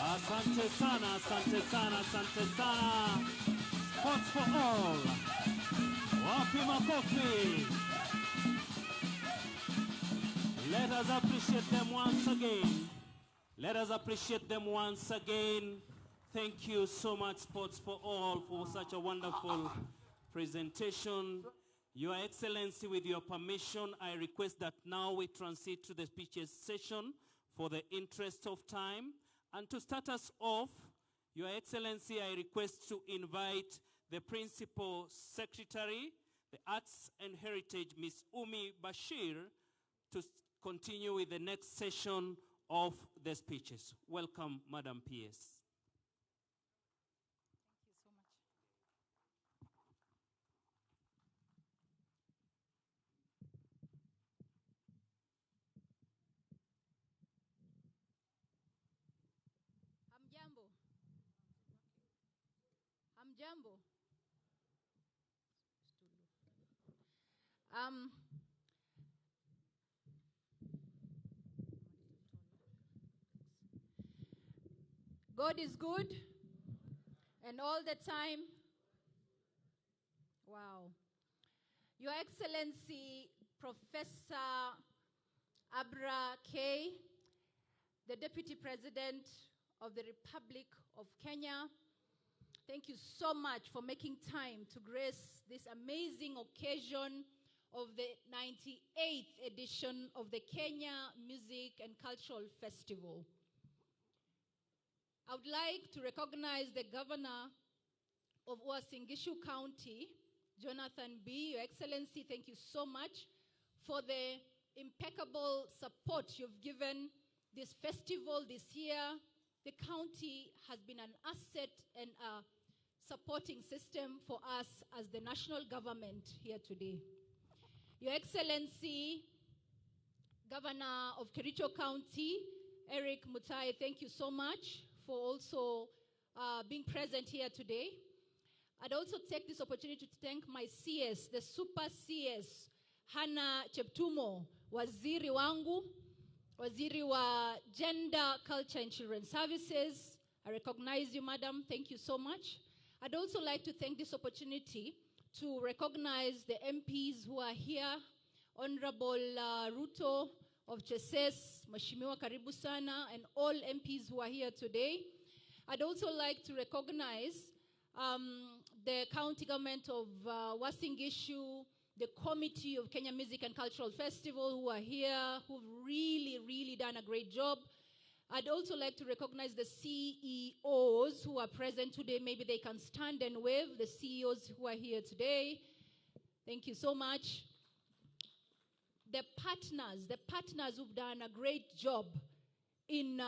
Asante sana, asante sana, asante sana. Sports for all. Wapi makofi. Let us appreciate them once again. Let us appreciate them once again. Thank you so much, Sports for All, for such a wonderful presentation. Your Excellency, with your permission, I request that now we transit to the speeches session for the interest of time. And to start us off, Your Excellency, I request to invite the Principal Secretary, the Arts and Heritage, Ms. Umi Bashir, to continue with the next session of the speeches. Welcome, Madam PS. Thank you so much. Hamjambo. Hamjambo. God is good, and all the time. Wow. Your Excellency, Professor Abra K., the Deputy President of the Republic of Kenya, thank you so much for making time to grace this amazing occasion of the 98th edition of the Kenya Music and Cultural Festival. I would like to recognize the Governor of Uasin Gishu County, Jonathan B. Your Excellency, thank you so much for the impeccable support you've given this festival this year. The county has been an asset and a supporting system for us as the national government here today. Your Excellency, Governor of Kericho County, Eric Mutai, thank you so much for also being present here today. I'd also take this opportunity to thank my CS, the Super CS, Hannah Cheptumo, Waziri wangu, Waziri wa Gender, Culture and Children Services. I recognize you, Madam. Thank you so much. I'd also like to take this opportunity to recognize the MPs who are here. Honorable Ruto of Cheses, Mheshimiwa Karibu Sana, and all MPs who are here today. I'd also like to recognize the county government of Uasin, Gishu, the committee of Kenya Music and Cultural Festival who are here, who've really done a great job. I'd also like to recognize the CEOs who are present today. Maybe they can stand and wave, the CEOs who are here today. Thank you so much. The partners who've done a great job in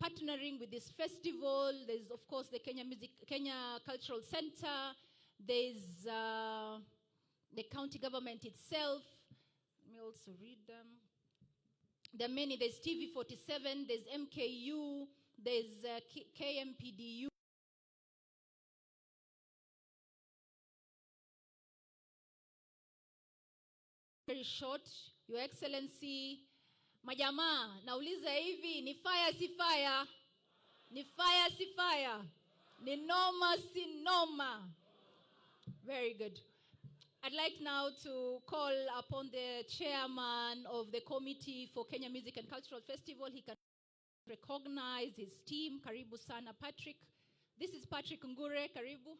partnering with this festival. There's, of course, the Kenya Cultural Center. There's the county government itself. Let me also read them. There are many. There's TV47, there's MKU, there's KMPDU. Very short, Your Excellency. Majamaa, nauliza hivi, ni fire si fire? Ni fire si fire? Ni noma si noma? Very good. I'd like now to call upon the chairman of the Committee for Kenya Music and Cultural Festival. He can recognize his team. Karibu sana, Patrick. This is Patrick Ngure. Karibu.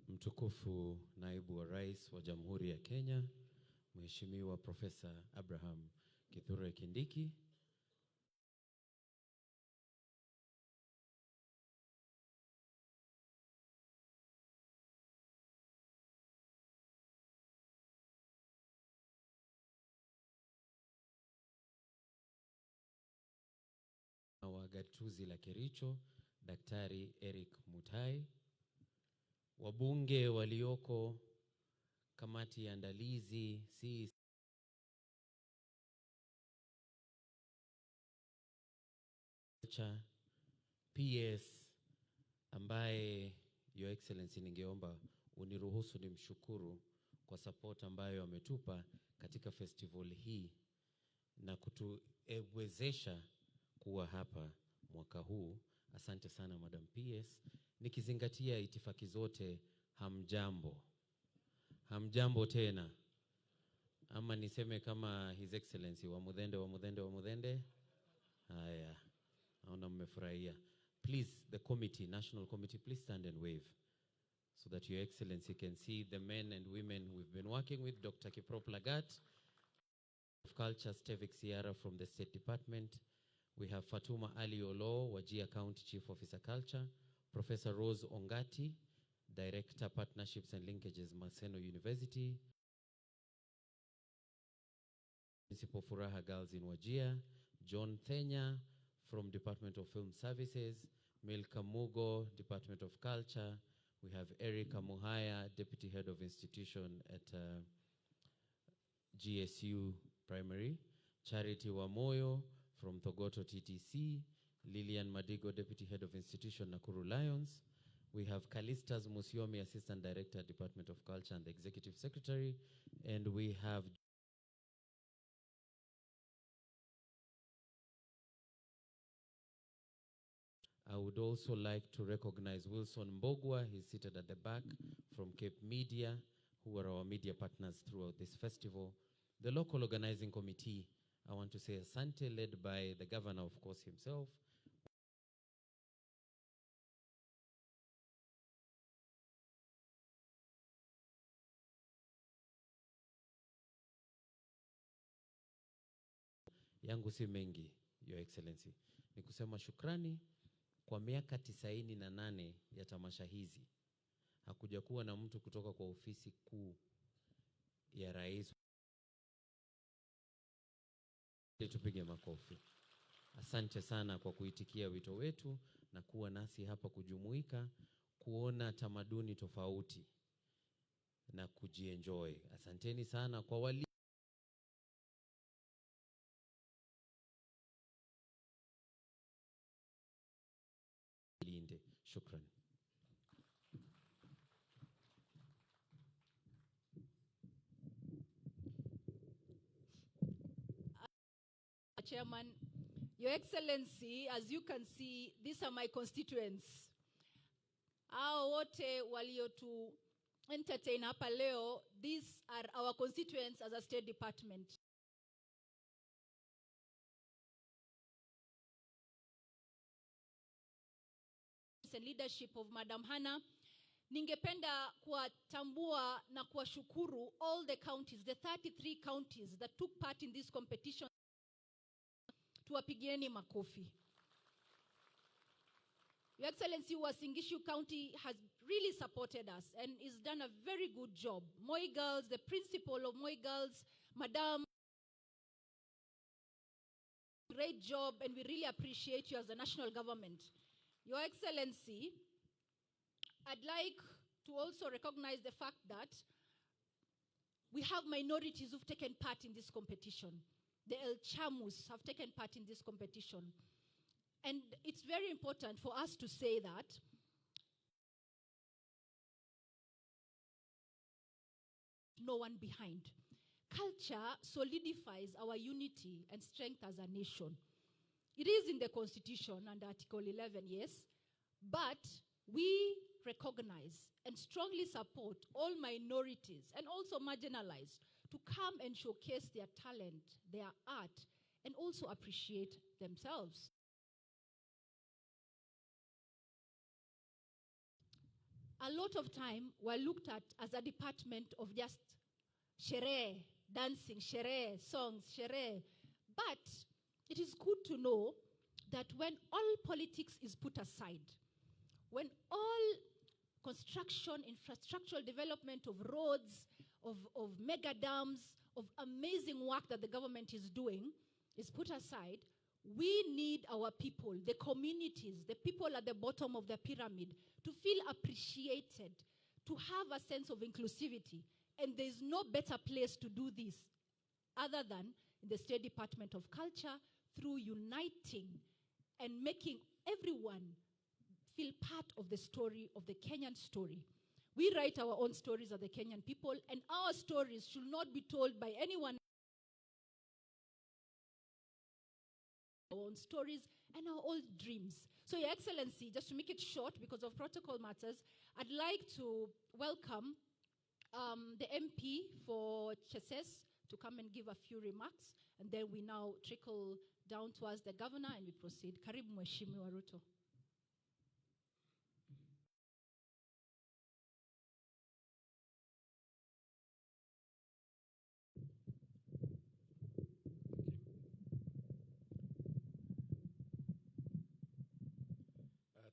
Mtukufu Naibu wa Rais wa Jamhuri ya Kenya, Mheshimiwa Profesa Abraham Kithure Kindiki, wa gatuzi la Kericho, Daktari Eric Mutai, wabunge walioko kamati ya andalizi, PS ambaye Your Excellency ningeomba uniruhusu nimshukuru kwa support ambayo ametupa katika festival hii na kutuwezesha kuwa hapa mwaka huu. Asante sana Madam PS. Nikizingatia itifaki zote, hamjambo. Hamjambo tena. Ama niseme kama His Excellency wa mudhende. Haya. Naona mmefurahia. Please, the committee, National Committee, please stand and wave so that Your Excellency can see the men and women we've been working with. Dr. Kiprop Lagat of Culture, Stevik Sierra from the State Department. We have Fatuma Ali Olo, Wajir County Chief Officer Culture. Professor Rose Ongati, Director Partnerships and Linkages, Maseno University. Principal Furaha Girls in Wajir. John Thenya from Department of Film Services. Milka Mugo, Department of Culture. We have Erika Muhaya, Deputy Head of Institution at GSU Primary. Charity Wamoyo from Thogoto TTC. Lillian Madigo, Deputy Head of Institution, Nakuru Lions. We have Kalistas Musiomi, Assistant Director, Department of Culture and the Executive Secretary. And we have I would also like to recognize Wilson Mbogwa. He's seated at the back from Cape Media, who are our media partners throughout this festival. The local organizing committee, I want to say Asante, led by the governor, of course, himself. yangu si mengi, Your Excellency. Ni kusema shukrani kwa miaka 98 ya tamasha hizi. Hakuja kuwa na mtu kutoka kwa ofisi kuu ya rais. Tupige makofi. Asante sana kwa kuitikia wito wetu na kuwa nasi hapa kujumuika, kuona tamaduni tofauti na kujienjoy. Asanteni sana kwa wali linde. Shukran. Chairman, Your Excellency, as you can see, these are my constituents. Hao wote waliotu entertain hapa leo, these are our constituents as a State Department. And leadership of Madam Hannah. Ningependa kuwatambua na kuwashukuru all the counties, the 33 counties that took part in this competition. Tuwapigieni makofi. Your Excellency, Uasin Gishu County has really supported us and has done a very good job. Moi Girls, the principal of Moi Girls, Madam, great job, and we really appreciate you as the national government. Your Excellency, I'd like to also recognize the fact that we have minorities who've taken part in this competition. The El Chamus have taken part in this competition. And it's very important for us to say that no one behind. Culture solidifies our unity and strength as a nation. It is in the Constitution under Article 11, yes, but we recognize and strongly support all minorities and also marginalized to come and showcase their talent, their art, and also appreciate themselves. A lot of time we're looked at as a department of just sherehe, dancing, sherehe, songs, sherehe. But it is good to know that when all politics is put aside, when all construction, infrastructural development of roads, of mega dams, of amazing work that the government is doing is put aside, we need our people, the communities, the people at the bottom of the pyramid to feel appreciated, to have a sense of inclusivity. And there's no better place to do this other than in the State Department of Culture through uniting and making everyone feel part of the story, of the Kenyan story. We write our own stories as the Kenyan people, and our stories should not be told by anyone. Our own stories and our old dreams. So, Your Excellency, just to make it short because of protocol matters, I'd like to welcome the MP for Cheses to come and give a few remarks, and then we now trickle down towards the governor and we proceed. Karibu Mheshimiwa Ruto.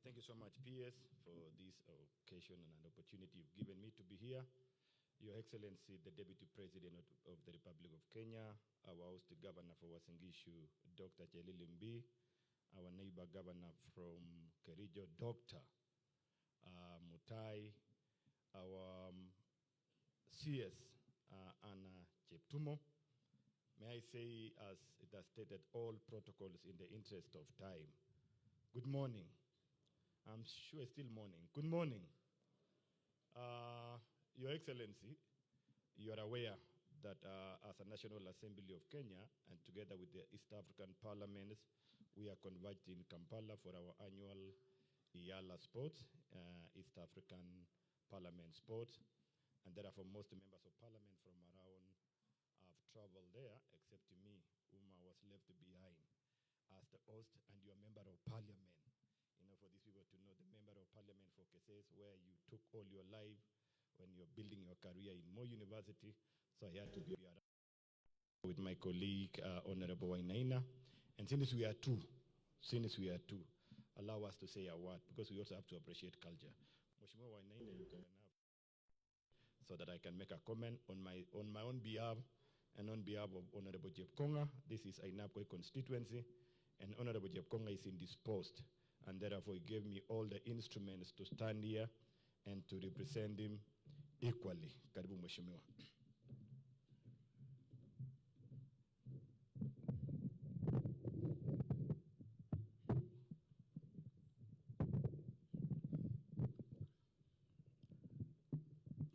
Thank you so much, PS, for this occasion and an opportunity you've given me to be here. Your Excellency, the Deputy President of the Republic of Kenya, our host governor for Uasin Gishu, Dr. Chelilimbi, our neighbor governor from Kericho, Dr. Mutai, our CS, Anna Cheptumo. May I say, as it has stated, all protocols in the interest of time. Good morning. I'm sure it's still morning. Good morning. Your Excellency, you are aware that as a National Assembly of Kenya and together with the East African parliaments, we are converged in Kampala for our annual Gala Sports, East African Parliament Sports. And therefore, most members of parliament from around have traveled there, except me, whom I was left behind as the host and your member of parliament. You know, for these people to know, the member of parliament for Keses, where you took all your life when you're building your career in Moi University. So I had to be around. with my colleague, Honorable Wainaina. And since we are two, allow us to say a word, because we also have to appreciate culture. Mheshimiwa Wainaina, you can have, so that I can make a comment on my own behalf and on behalf of Honorable Jepkonga. This is Ainabkoi constituency, and Honorable Jepkonga is indisposed, and therefore he gave me all the instruments to stand here and to represent him equally. Karibu Mheshimiwa.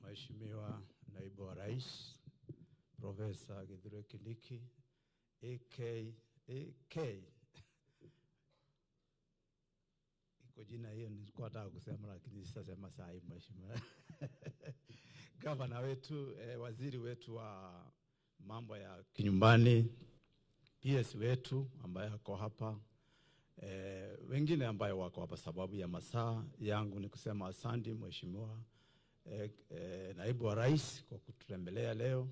Mheshimiwa Naibu wa Rais, Profesa Kithure Kindiki, AK. Iko jina hiyo nilikuwa nataka kusema lakini sitasema saa hii Mheshimiwa. Gavana wetu, waziri wetu wa mambo ya kinyumbani, PS wetu ambaye ako hapa, wengine ambaye wako hapa, sababu ya masaa yangu ni kusema asante Mheshimiwa Naibu wa Rais kwa kututembelea leo.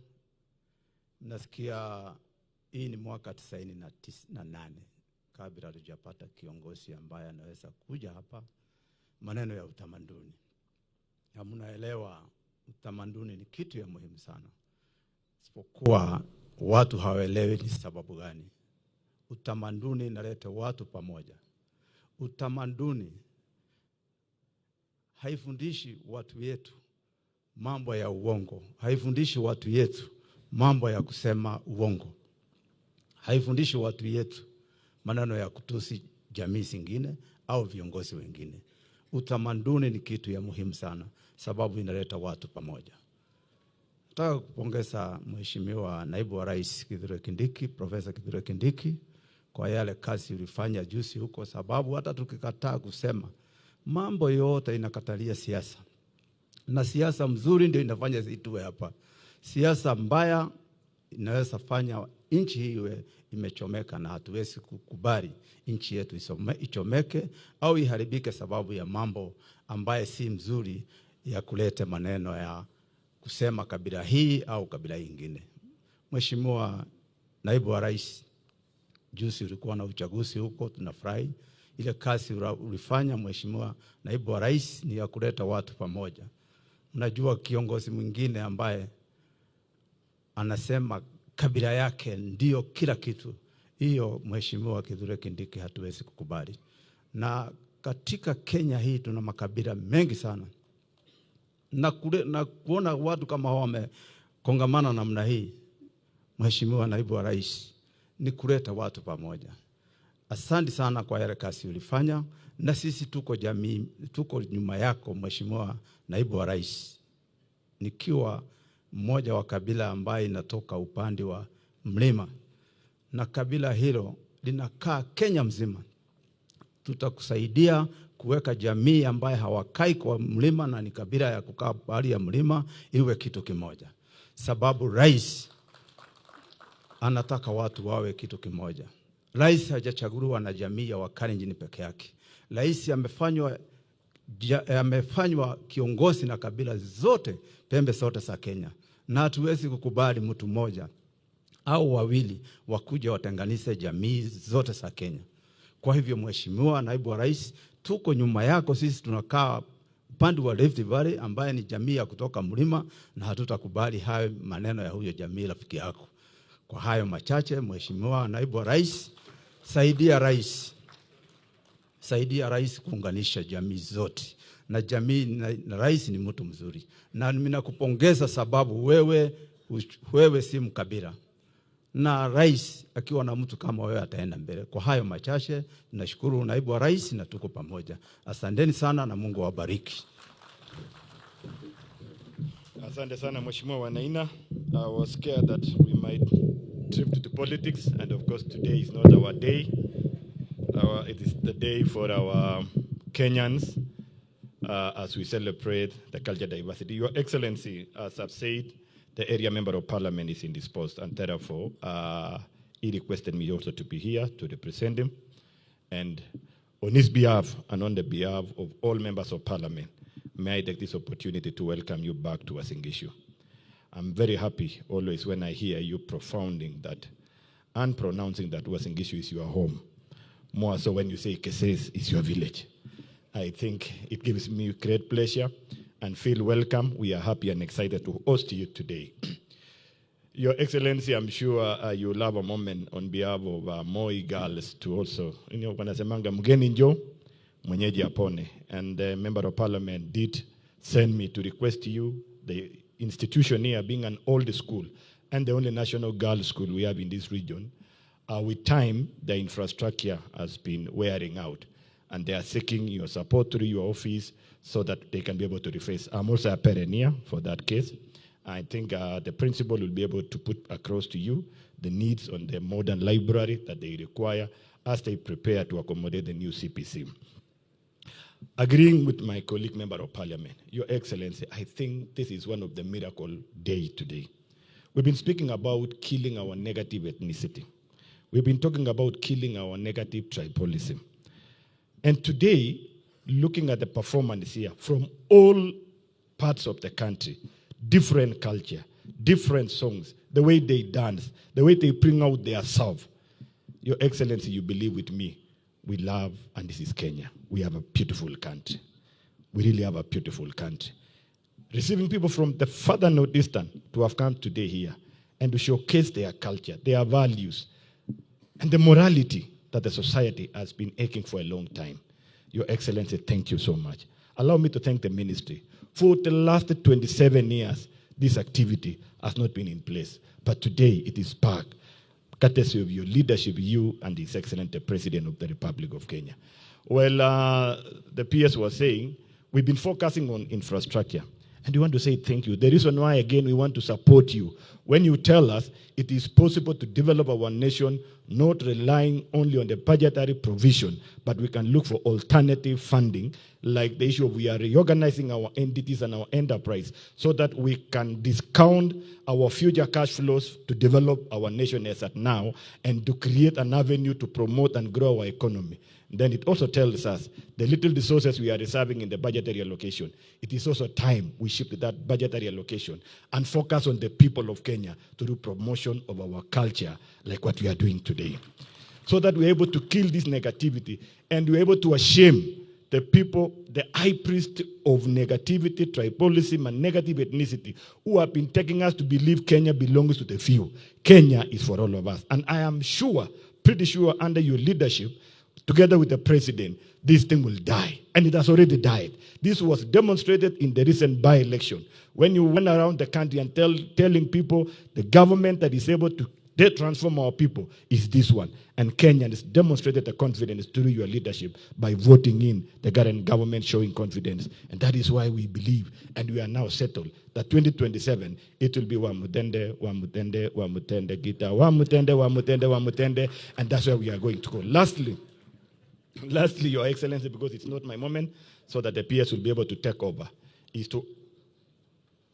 Nasikia hii ni mwaka 98 kabla hatujapata kiongozi ambaye anaweza kuja hapa. Maneno ya utamaduni, na mnaelewa utamaduni ni kitu ya muhimu sana, isipokuwa watu hawaelewi ni sababu gani. Utamaduni inaleta watu pamoja. Utamaduni haifundishi watu yetu mambo ya uongo, haifundishi watu yetu mambo ya kusema uongo, haifundishi watu yetu maneno ya kutusi jamii zingine au viongozi wengine. Utamaduni ni kitu ya muhimu sana, sababu inaleta watu pamoja. Nataka kupongeza Mheshimiwa Naibu wa Rais Kithure Kindiki, Profesa Kithure Kindiki, kwa yale kazi ulifanya juzi huko, sababu hata tukikataa kusema mambo yote inakatalia siasa. Na siasa mzuri ndio inafanya zituwe hapa. Siasa mbaya inaweza fanya nchi hii iwe imechomeka, na hatuwezi kukubali nchi yetu ichomeke au iharibike sababu ya mambo ambaye si mzuri, ya kuleta maneno ya kusema kabila hii au kabila nyingine. Mheshimiwa Naibu wa Rais, juzi ulikuwa na uchaguzi huko, tunafurahi. Ile kazi ulifanya Mheshimiwa Naibu wa Rais ni ya kuleta watu pamoja. Unajua kiongozi mwingine ambaye anasema kabila yake ndio kila kitu, hiyo Mheshimiwa Kithure Kindiki hatuwezi kukubali. Na katika Kenya hii tuna makabila mengi sana, na kuona watu kama hao wamekongamana namna hii, Mheshimiwa Naibu wa Rais, ni kuleta watu pamoja. Asante sana kwa yale kazi ulifanya, na sisi tuko jamii, tuko nyuma yako Mheshimiwa Naibu wa Rais. Nikiwa mmoja wa kabila ambaye inatoka upande wa mlima, na kabila hilo linakaa Kenya mzima, tutakusaidia kuweka jamii ambaye hawakai kwa mlima na ni kabila ya kukaa pahali ya mlima iwe kitu kimoja, sababu rais anataka watu wawe kitu kimoja. Rais hajachaguliwa na jamii ya Wakalenjin peke yake. Rais amefanywa kiongozi na kabila zote, pembe zote za Kenya, na hatuwezi kukubali mtu mmoja au wawili wakuja watenganishe jamii zote za Kenya. Kwa hivyo Mheshimiwa Naibu wa Rais, tuko nyuma yako. Sisi tunakaa upande wa Rift Valley ambaye ni jamii ya kutoka mlima, na hatutakubali hayo maneno ya huyo jamii rafiki yako. Kwa hayo machache, Mheshimiwa Naibu wa Rais, saidia rais kuunganisha jamii zote, na jamii na rais ni mtu mzuri, na mimi nakupongeza sababu wewe si mkabila, na rais akiwa na mtu kama wewe ataenda mbele. Kwa hayo machache, nashukuru Naibu wa Rais, na tuko pamoja. Asanteni sana na Mungu awabariki. Asante sana Mheshimiwa Wainaina. I was scared that we might drift to politics, and of course today is not our day. It is the day for our Kenyans as we celebrate the cultural diversity. Your Excellency, as I've said, the area member of parliament is indisposed, and therefore he requested me also to be here to represent him. And on his behalf and on the behalf of all members of parliament, may I take this opportunity to welcome you back to Uasin Gishu. I'm very happy always when I hear you profounding that and pronouncing that Uasin Gishu is your home. More so when you say Keses is your village. I think it gives me great pleasure and feel welcome. We are happy and excited to host you today. Your Excellency, I'm sure you'll have a moment on behalf of Moi girls to also, wanasemanga mgeni njo, mwenyeji apone. And the Member of Parliament did send me to request you, the institution here being an old school and the only national girls' school we have in this region, with time, the infrastructure has been wearing out. And they are seeking your support through your office so that they can be able to reface. I'm also a parent here for that case. I think the principal will be able to put across to you the needs on the modern library that they require as they prepare to accommodate the new CPC. Agreeing with my colleague Member of Parliament, Your Excellency, I think this is one of the miracle days today. We've been speaking about killing our negative ethnicity. We've been talking about killing our negative tribalism. And today, looking at the performance here from all parts of the country, different culture, different songs, the way they dance, the way they bring out their self. Your Excellency, you believe with me, we love, and this is Kenya. We have a beautiful country. We really have a beautiful country. Receiving people from the further northeastern to have come today here and to showcase their culture, their values, and the morality that the society has been aching for a long time. Your Excellency, thank you so much. Allow me to thank the ministry. For the last 27 years, this activity has not been in place. But today, it is back, courtesy of your leadership, you and His Excellency the President of the Republic of Kenya. Well, the PS was saying, we've been focusing on infrastructure. And we want to say thank you. The reason why, again, we want to support you, when you tell us it is possible to develop our nation not relying only on the budgetary provision, but we can look for alternative funding, like the issue of we are reorganizing our entities and our enterprise so that we can discount our future cash flows to develop our nation as at now and to create an avenue to promote and grow our economy. Then it also tells us the little resources we are reserving in the budgetary allocation, it is also time we shift that budgetary allocation and focus on the people of Kenya to do promotion of our culture like what we are doing today. So that we're able to kill this negativity and we're able to shame the people, the high priest of negativity, tribalism, and negative ethnicity who have been taking us to believe Kenya belongs to the few. Kenya is for all of us. And I am sure, pretty sure under your leadership, together with the president, this thing will die. And it has already died. This was demonstrated in the recent by-election. When you went around the country and telling people the government that is able to transform our people is this one. And Kenyans demonstrated the confidence through your leadership by voting in the current government, showing confidence. And that is why we believe, and we are now settled, that 2027, it will be Wamutende, Wamutende, Wamutende, Gita, Wamutende, Wamutende, Wamutende, and that's where we are going to go. Lastly, Your Excellency, because it's not my moment, so that the PS will be able to take over, is to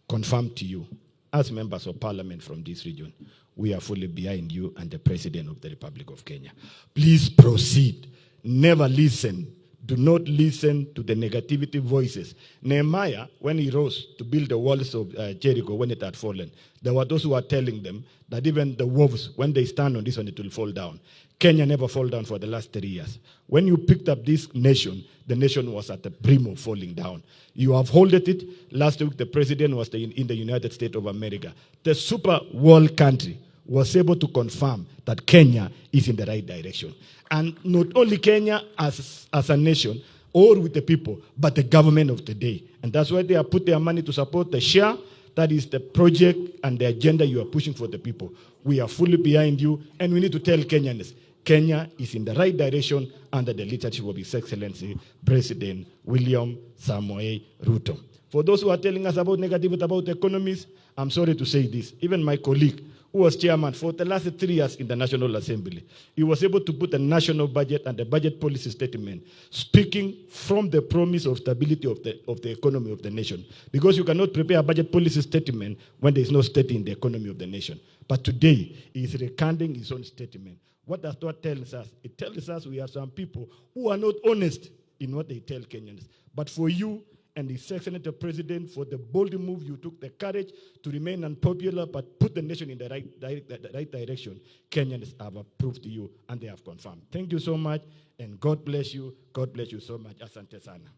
confirm to you, as members of Parliament from this region, we are fully behind you and the President of the Republic of Kenya. Please proceed. Never listen. Do not listen to the negativity voices. Nehemiah, when he rose to build the walls of Jericho, when it had fallen, there were those who were telling them that even the wolves, when they stand on this one, it will fall down. Kenya never fall down for the last 3 years. When you picked up this nation, the nation was at the brim of falling down. You have holded it. Last week, the president was in the United States of America. The super world country was able to confirm that Kenya is in the right direction. And not only Kenya as a nation or with the people, but the government of the day. And that's why they have put their money to support the share. That is the project and the agenda you are pushing for the people. We are fully behind you, and we need to tell Kenyans, Kenya is in the right direction under the leadership of His Excellency, President William Samoei Ruto. For those who are telling us about negativity about economies, I'm sorry to say this. Even my colleague, who was chairman for the last 3 years in the National Assembly, he was able to put a national budget and a budget policy statement speaking from the promise of stability of the economy of the nation. Because you cannot prepare a budget policy statement when there is no state in the economy of the nation. But today, he is recanting his own statement. What does that tell us? It tells us we have some people who are not honest in what they tell Kenyans. But for you and His Excellency the President for the bold move you took, the courage to remain unpopular but put the nation in the right direction. Kenyans have approved you and they have confirmed. Thank you so much, and God bless you. God bless you so much. Asante sana.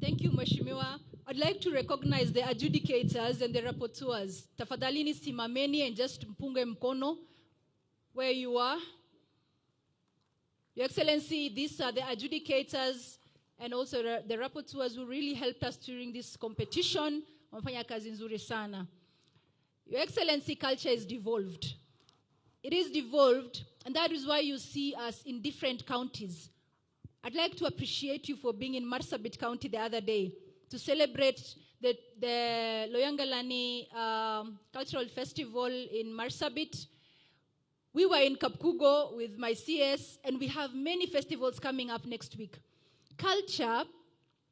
Thank you, Mheshimiwa. I'd like to recognize the adjudicators and the rapporteurs. Tafadhalini simameni and just mpunge mkono where you are. Your Excellency, these are the adjudicators and also the rapporteurs who really helped us during this competition. Wamefanya kazi nzuri sana. Your Excellency, culture is devolved. It is devolved, and that is why you see us in different counties. I'd like to appreciate you for being in Marsabit County the other day to celebrate the Loyangalani Cultural Festival in Marsabit. We were in Kapkugo with my CS, and we have many festivals coming up next week. Culture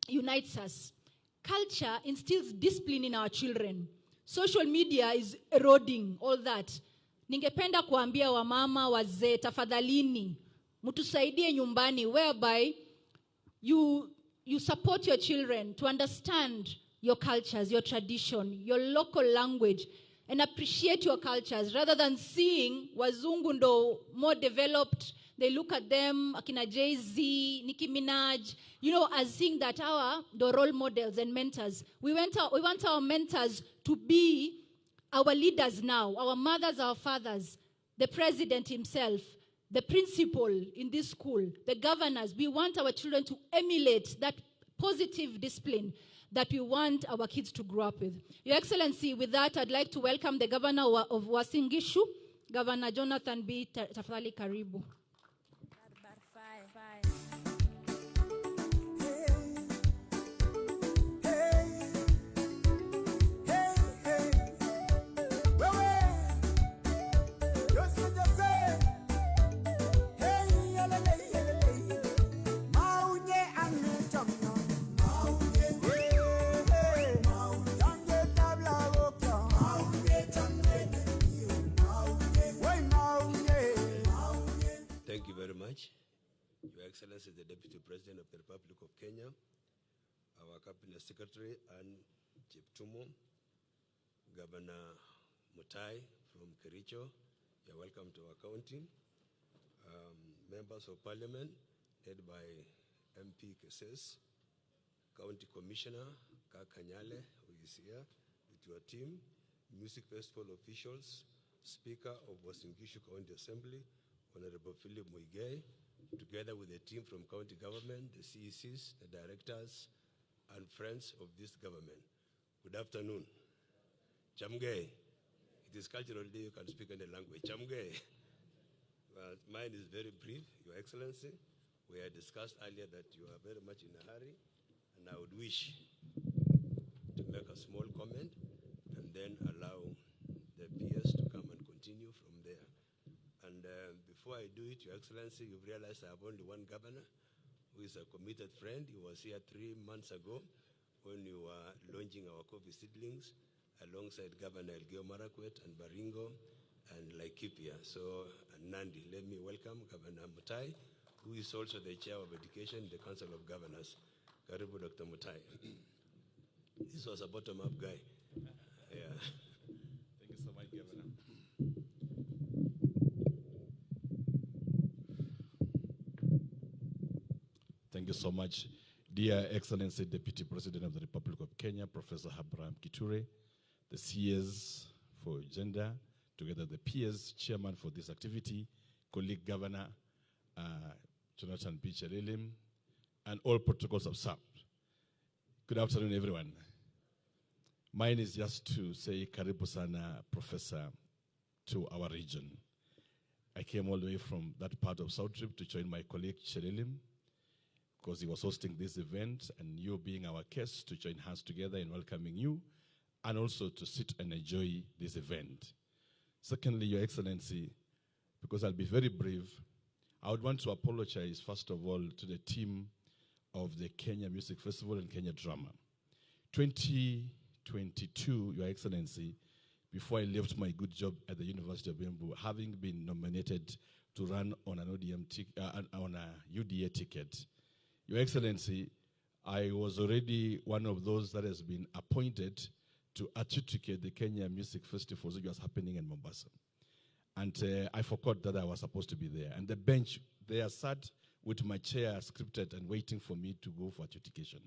unites us. Culture instills discipline in our children. Social media is eroding all that. Ningependa kuambia wamama, wazee, tafadhalini, mutusaidie nyumbani, whereby you support your children to understand your cultures, your tradition, your local language, and appreciate your cultures rather than seeing wazungu ndo more developed. They look at them, akina Jay-Z, Nicki Minaj, as seeing that the role models and mentors. We want our mentors to be our leaders now, our mothers, our fathers, the president himself, the principal in this school, the governors. We want our children to emulate that positive discipline that we want our kids to grow up with. Your Excellency, with that, I'd like to welcome the governor of Uasin Gishu, Governor Jonathan B. Tafadhali karibu. Your Excellency, the Deputy President of the Republic of Kenya, our Cabinet Secretary, and Chief Tumo, Governor Mutai from Kericho, you're welcome to our county. Members of Parliament, led by MP Keses, County Commissioner Kakanyale, who is here with your team, Music Festival officials, Speaker of Uasin Gishu County Assembly, Honorable Philip Muigai, together with the team from county government, the CECs, the directors, and friends of this government. Good afternoon. Chamge. It is cultural day, you can speak any language. Chamge. Well, mine is very brief, Your Excellency. We had discussed earlier that you are very much in a hurry, and I would wish to make a small comment and then allow the PS to come and continue from there. And before I do it, Your Excellency, you've realized I have only one governor who is a committed friend. He was here 3 months ago when we were launching our coffee seedlings alongside Governor Elgeyo Marakwet and Baringo and Laikipia. So, Nandi, let me welcome Governor Mutai, who is also the Chair of Education in the Council of Governors. Karibu, Dr. Mutai. This was a bottom-up guy. Yeah. Thank you so much, Governor. Thank you so much, dear Excellency Deputy President of the Republic of Kenya, Professor Abraham Kiture, the CS for Gender, together the PS Chairman for this activity, colleague Governor Jonathan B. Chelilim, and all protocols observed. Good afternoon, everyone. Mine is just to say karibu sana, Professor, to our region. I came all the way from that part of South Trip to join my colleague Chelilim, because he was hosting this event, and you being our guest to join hands together in welcoming you, and also to sit and enjoy this event. Secondly, Your Excellency, because I'll be very brief, I would want to apologize, first of all, to the team of the Kenya Music Festival and Kenya Drama. 2022, Your Excellency, before I left my good job at the University of Embu, having been nominated to run on an on a UDA ticket. Your Excellency, I was already one of those that has been appointed to adjudicate the Kenya Music Festival which was happening in Mombasa. And I forgot that I was supposed to be there. And the bench there sat with my chair scripted and waiting for me to go for adjudication.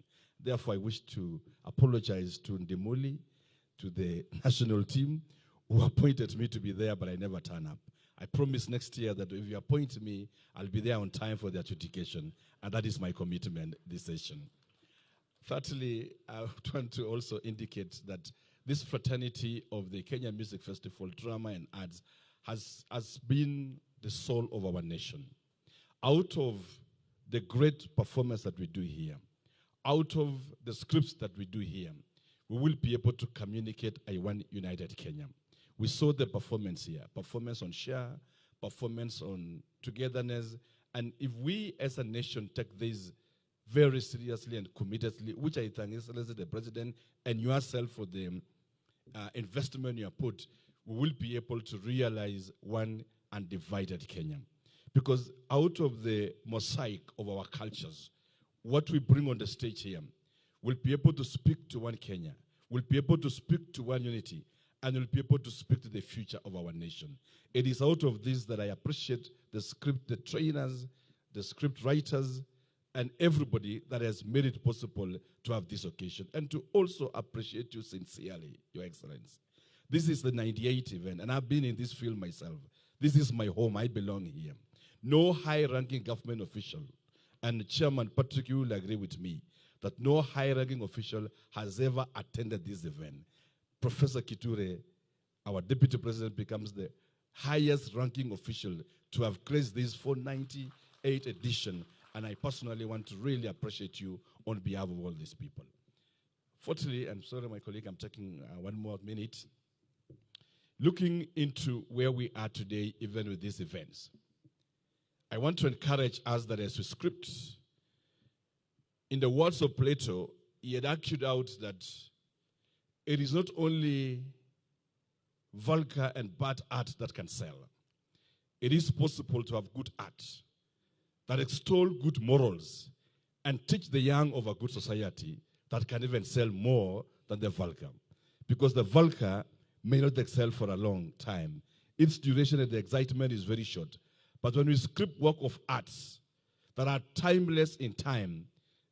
Therefore, I wish to apologize to Ndimuli, to the national team, who appointed me to be there, but I never turn up. I promise next year that if you appoint me, I'll be there on time for the adjudication, and that is my commitment this session. Thirdly, I want to also indicate that this fraternity of the Kenya Music Festival, Drama and Arts, has been the soul of our nation. Out of the great performance that we do here, out of the scripts that we do here, we will be able to communicate a one united Kenya. We saw the performance here, performance on share, performance on togetherness, and if we as a nation take this very seriously and committedly, which I thank Excellency the President and yourself for the investment you have put, we will be able to realize one undivided Kenya. Because out of the mosaic of our cultures, what we bring on the stage here, we'll be able to speak to one Kenya, we'll be able to speak to one unity, and we'll be able to speak to the future of our nation. It is out of this that I appreciate the script, the trainers, the script writers, and everybody that has made it possible to have this occasion, and to also appreciate you sincerely, Your Excellency. This is the 98th event, and I've been in this field myself. This is my home, I belong here. No high-ranking government official, and Chairman Patrick, you will agree with me, that no high-ranking official has ever attended this event. Professor Kiture, our Deputy President, becomes the highest-ranking official to have graced this 498th edition, and I personally want to really appreciate you on behalf of all these people. Fourthly, I'm sorry, my colleague, I'm taking one more minute. Looking into where we are today, even with these events, I want to encourage us that as we script, in the words of Plato, he had argued out that it is not only vulgar and bad art that can sell. It is possible to have good art that extol good morals and teach the young of a good society that can even sell more than the vulgar. Because the vulgar may not excel for a long time. Its duration and the excitement is very short. But when we script work of arts that are timeless in time,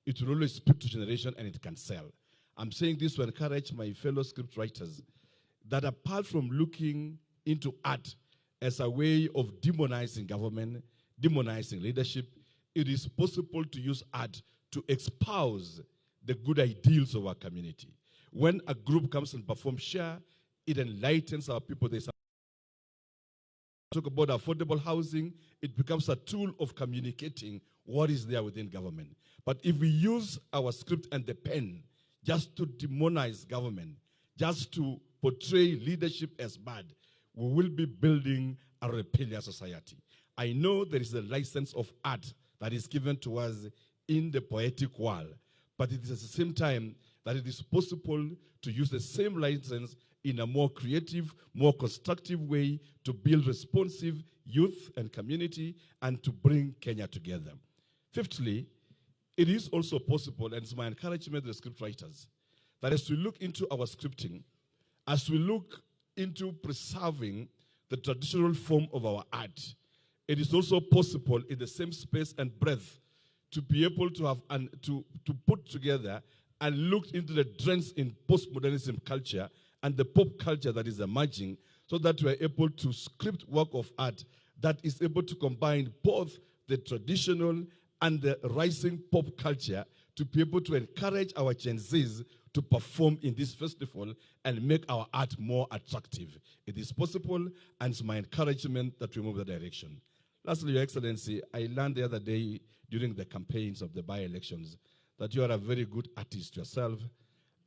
it will always speak to generation and it can sell. I'm saying this to encourage my fellow script writers that apart from looking into art as a way of demonizing government, demonizing leadership, it is possible to use art to espouse the good ideals of our community. When a group comes and performs share, it enlightens our people. There's talk about affordable housing, it becomes a tool of communicating what is there within government. But if we use our script and the pen just to demonize government, just to portray leadership as bad, we will be building a rebellious society. I know there is a license of art that is given to us in the poetic world, but it is at the same time that it is possible to use the same license in a more creative, more constructive way to build responsive youth and community and to bring Kenya together. Fifthly, it is also possible, and it's my encouragement to the script writers, that as we look into our scripting, as we look into preserving the traditional form of our art, it is also possible in the same space and breadth to be able to have and to put together and look into the trends in postmodernism culture and the pop culture that is emerging, so that we are able to script work of art that is able to combine both the traditional and the rising pop culture to be able to encourage our Gen Zs to perform in this festival and make our art more attractive. It is possible, and it's my encouragement that we move that direction. Lastly, Your Excellency, I learned the other day during the campaigns of the by-elections that you are a very good artist yourself,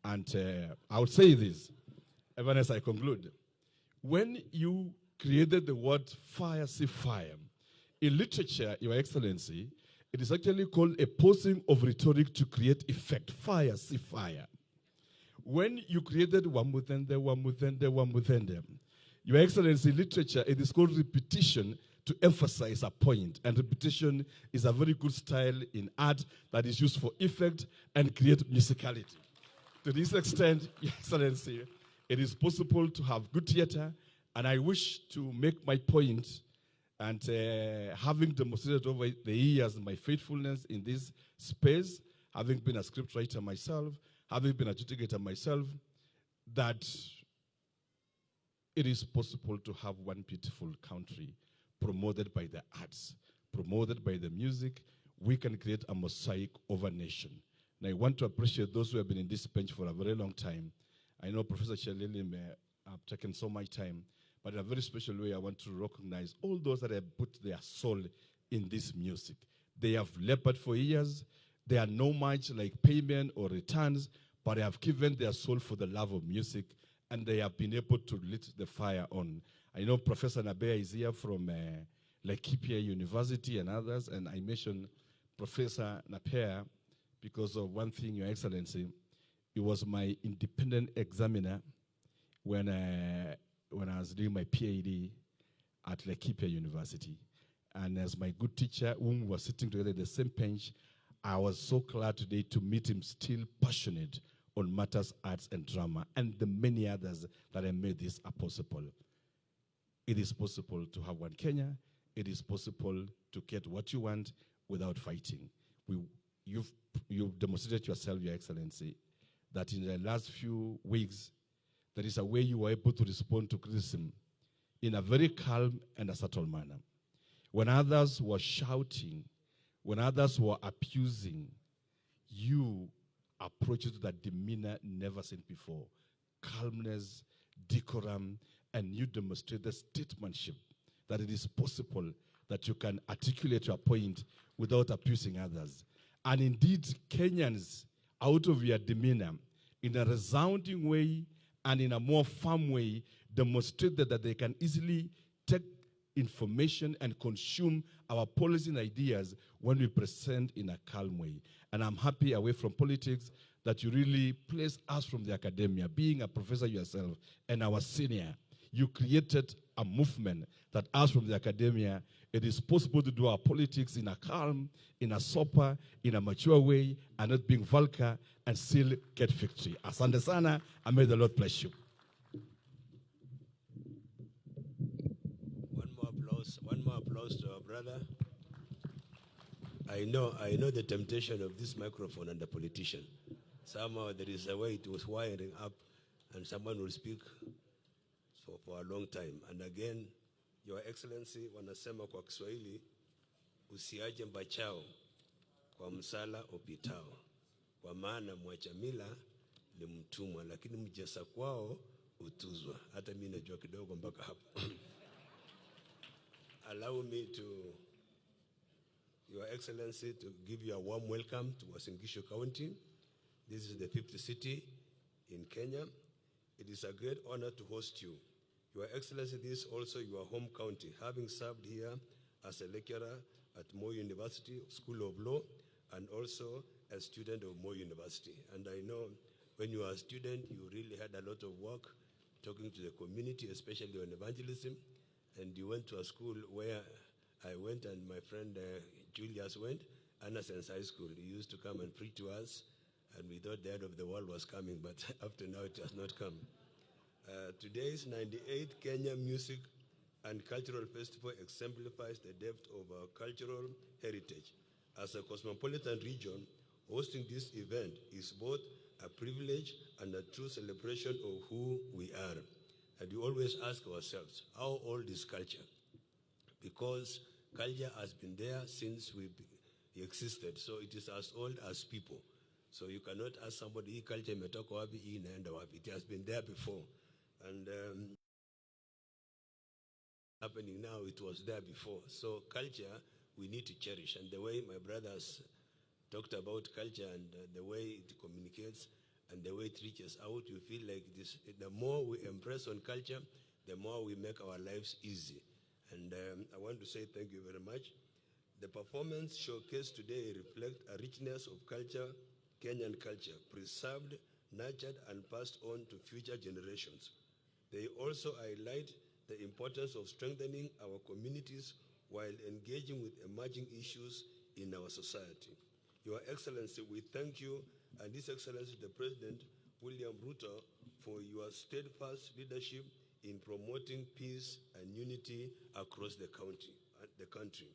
and I would say this, even as I conclude. When you created the word fire, see fire, in literature, Your Excellency, it is actually called a posing of rhetoric to create effect. Fire, see fire. When you created Wamutende, Wamutende, Wamutende, Your Excellency, literature, it is called repetition to emphasize a point. And repetition is a very good style in art that is used for effect and create musicality. To this extent, Your Excellency, it is possible to have good theater, and I wish to make my point, and having demonstrated over the years my faithfulness in this space, having been a scriptwriter myself, having been a litigator myself, that it is possible to have one beautiful country promoted by the arts, promoted by the music. We can create a mosaic of a nation. And I want to appreciate those who have been in this bench for a very long time. I know Professor Shalili may have taken so much time, but in a very special way, I want to recognize all those that have put their soul in this music. They have labored for years. They are no much like payment or returns, but they have given their soul for the love of music, and they have been able to lit the fire on. I know Professor Nabea is here from Laikipia University and others, and I mentioned Professor Napea because of one thing, Your Excellency. He was my independent examiner when I was doing my PhD at Laikipia University. And as my good teacher, whom we were sitting together at the same bench, I was so glad today to meet him still passionate on matters arts and drama, and the many others that have made this possible. It is possible to have one Kenya. It is possible to get what you want without fighting. You've demonstrated yourself, Your Excellency, that in the last few weeks, there is a way you were able to respond to criticism in a very calm and a subtle manner. When others were shouting, when others were abusing, you approached with that demeanor never seen before. Calmness, decorum, and you demonstrated statesmanship, that it is possible that you can articulate your point without abusing others. And indeed, Kenyans, out of your demeanor, in a resounding way and in a more firm way, demonstrated that they can easily take information and consume our policy and ideas when we present in a calm way. And I'm happy, away from politics, that you really place us from the academia. Being a professor yourself and our senior, you created a movement that us from the academia, it is possible to do our politics in a calm, in a sober, in a mature way, and not being vulgar, and still get victory. Asante sana, and may the Lord bless you. One more applause to our brother. I know the temptation of this microphone and the politician. Somehow there is a way it was wiring up, and someone will speak for a long time. And again, Your Excellency, wanasema kwa Kiswahili, usiache mbachao kwa msala upitao, kwa maana mwacha mila ni mtumwa, lakini mjesa kwao utuzwa. Hata mimi najua kidogo mpaka hapo. Allow me to, Your Excellency, to give you a warm welcome to Uasin Gishu County. This is the 5th city in Kenya. It is a great honor to host you. Your Excellency, this is also your home county, having served here as a lecturer at Moi University School of Law and also a student of Moi University. And I know when you were a student, you really had a lot of work talking to the community, especially on evangelism. And you went to a school where I went and my friend Julius went, Anderson's High School. He used to come and preach to us, and we thought the end of the world was coming, but up to now it has not come. Today's 98th Kenya Music and Cultural Festival exemplifies the depth of our cultural heritage. As a cosmopolitan region, hosting this event is both a privilege and a true celebration of who we are. And we always ask ourselves, how old is culture? Because culture has been there since we existed, so it is as old as people. So you cannot ask somebody, culture imetoka wapi, inaenda wapi. It has been there before. And happening now, it was there before. So culture, we need to cherish. And the way my brothers talked about culture and the way it communicates and the way it reaches out, you feel like this. The more we impress on culture, the more we make our lives easy. And I want to say thank you very much. The performance showcased today reflects a richness of culture, Kenyan culture, preserved, nurtured, and passed on to future generations. They also highlight the importance of strengthening our communities' while engaging with emerging issues in our society. Your Excellency, we thank you and His Excellency the President, William Ruto, for your steadfast leadership in promoting peace and unity across the country.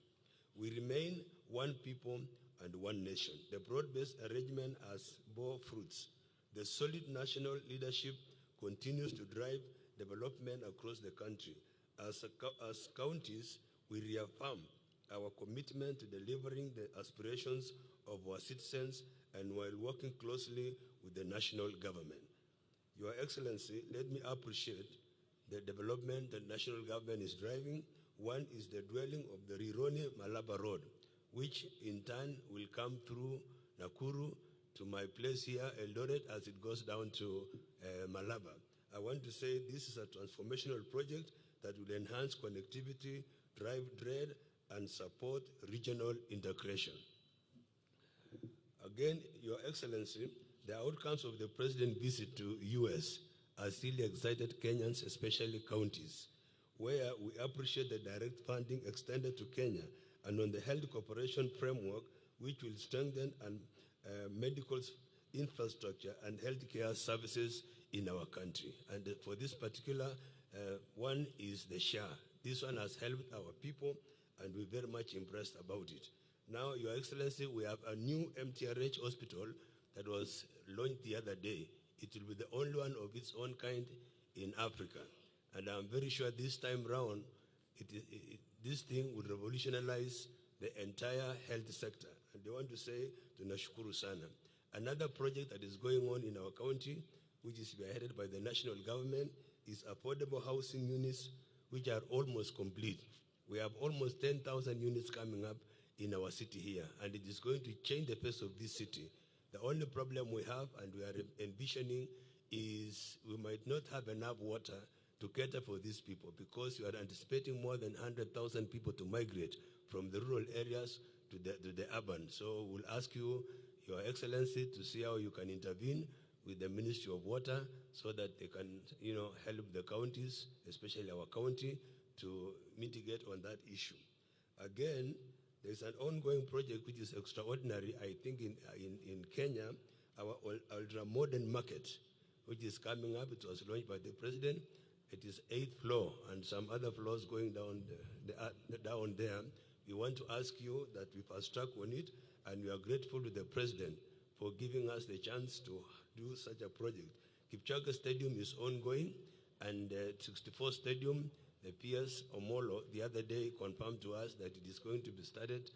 We remain one people and one nation. The broad-based arrangement has bore fruits. The solid national leadership continues to drive development across the country. As counties, we reaffirm our commitment to delivering the aspirations of our citizens and while working closely with the national government. Your Excellency, let me appreciate the development the national government is driving. One is the dwelling of the Rironi-Malaba Road, which in turn will come through Nakuru to my place here, Eldoret, as it goes down to Malaba. I want to say this is a transformational project that will enhance connectivity, drive trade, and support regional integration. Again, Your Excellency, the outcomes of the President's visit to US has really excited Kenyans, especially counties, where we appreciate the direct funding extended to Kenya and on the health cooperation framework, which will strengthen medical infrastructure and healthcare services in our country. And for this particular one is the SHA. This one has helped our people, and we're very much impressed about it. Now, Your Excellency, we have a new MTRH hospital that was launched the other day. It will be the only one of its own kind in Africa. And I'm very sure this time round, this thing will revolutionize the entire health sector. And I want to say to Nashukuru Sana. Another project that is going on in our county, which is headed by the national government, is affordable housing units, which are almost complete. We have almost 10,000 units coming up in our city here, and it is going to change the face of this city. The only problem we have, and we are envisioning, is we might not have enough water to cater for these people, because we are anticipating more than 100,000 people to migrate from the rural areas to the urban. So we'll ask you, Your Excellency, to see how you can intervene with the Ministry of Water so that they can, help the counties, especially our county, to mitigate on that issue. Again, there's an ongoing project which is extraordinary, I think, in Kenya, our ultra-modern market, which is coming up. It was launched by the President. It is 8th floor and some other floors going down there. We want to ask you that we fast track on it, and we are grateful to the President for giving us the chance to do such a project. Kipchoge Stadium is ongoing, and 64 Stadium, the PS Omolo the other day confirmed to us that it is going to be started.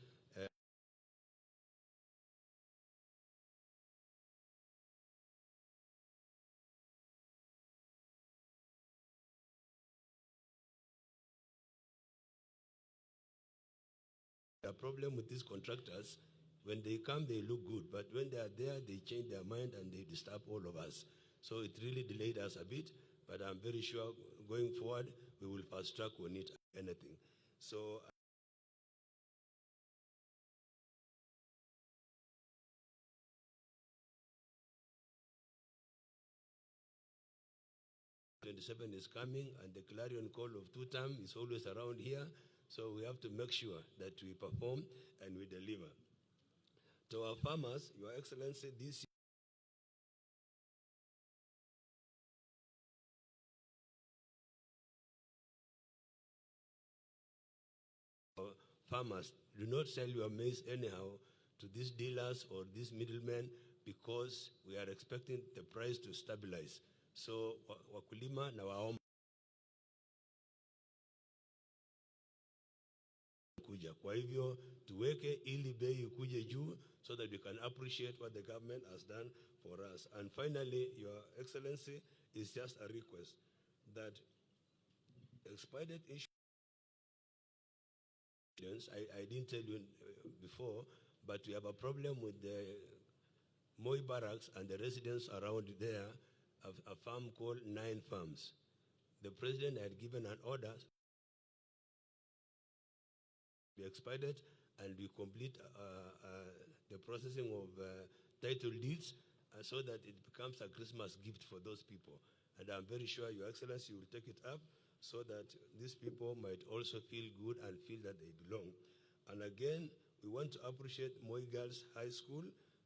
'The problem with these contractors, when they come, they look good, but when they are there, they change their mind and they disturb all of us. So it really delayed us a bit, but I'm very sure going forward, we will fast track on it, anything. So 27 is coming, and the clarion call of 2 term is always around here. So we have to make sure that we perform and we deliver. To our farmers, Your Excellency, this farmers, do not sell your maize anyhow to these dealers or these middlemen, because we are expecting the price to stabilize. So wakulima na waomba kuja. Kwa hivyo tuweke ili bei ikuje juu, so that we can appreciate what the government has done for us. And finally, Your Excellency, is just a request that expired issues. I didn't tell you before, but we have a problem with the Moi Barracks and the residents around there, a farm called 9 Farms. The President had given an order to be expedited, and we complete the processing of title deeds so that it becomes a Christmas gift for those people. And I'm very sure Your Excellency will take it up so that these people might also feel good and feel that they belong. And again, we want to appreciate Moi Girls High School,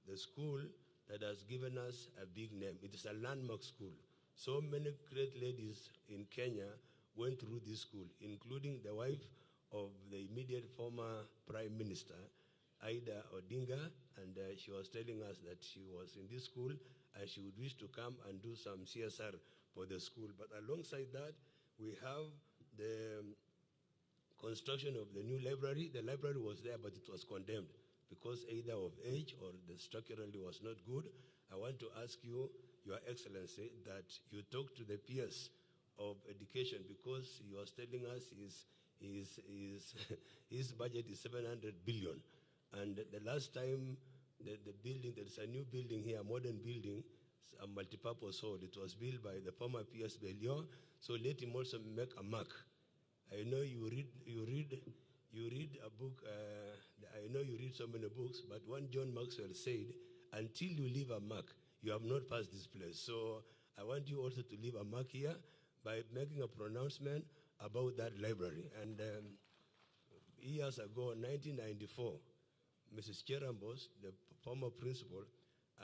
the school that has given us a big name. It is a landmark school. So many great ladies in Kenya went through this school, including the wife of the immediate former Prime Minister, Ida Odinga, and she was telling us that she was in this school and she would wish to come and do some CSR for the school. But alongside that, we have the construction of the new library. The library was there, but it was condemned because either of age or the structurally was not good. I want to ask you, Your Excellency, that you talk to the peers of education, because he was telling us his budget is 700 billion. And the last time the building, there is a new building here, a modern building, a multipurpose hall. It was built by the former PS Bellion. So let him also make a mark. I know you read a book. I know you read so many books, but one John Maxwell said, "Until you leave a mark, you have not passed this place." So I want you also to leave a mark here by making a pronouncement about that library. And years ago, 1994, Mrs. Cherambos, the former principal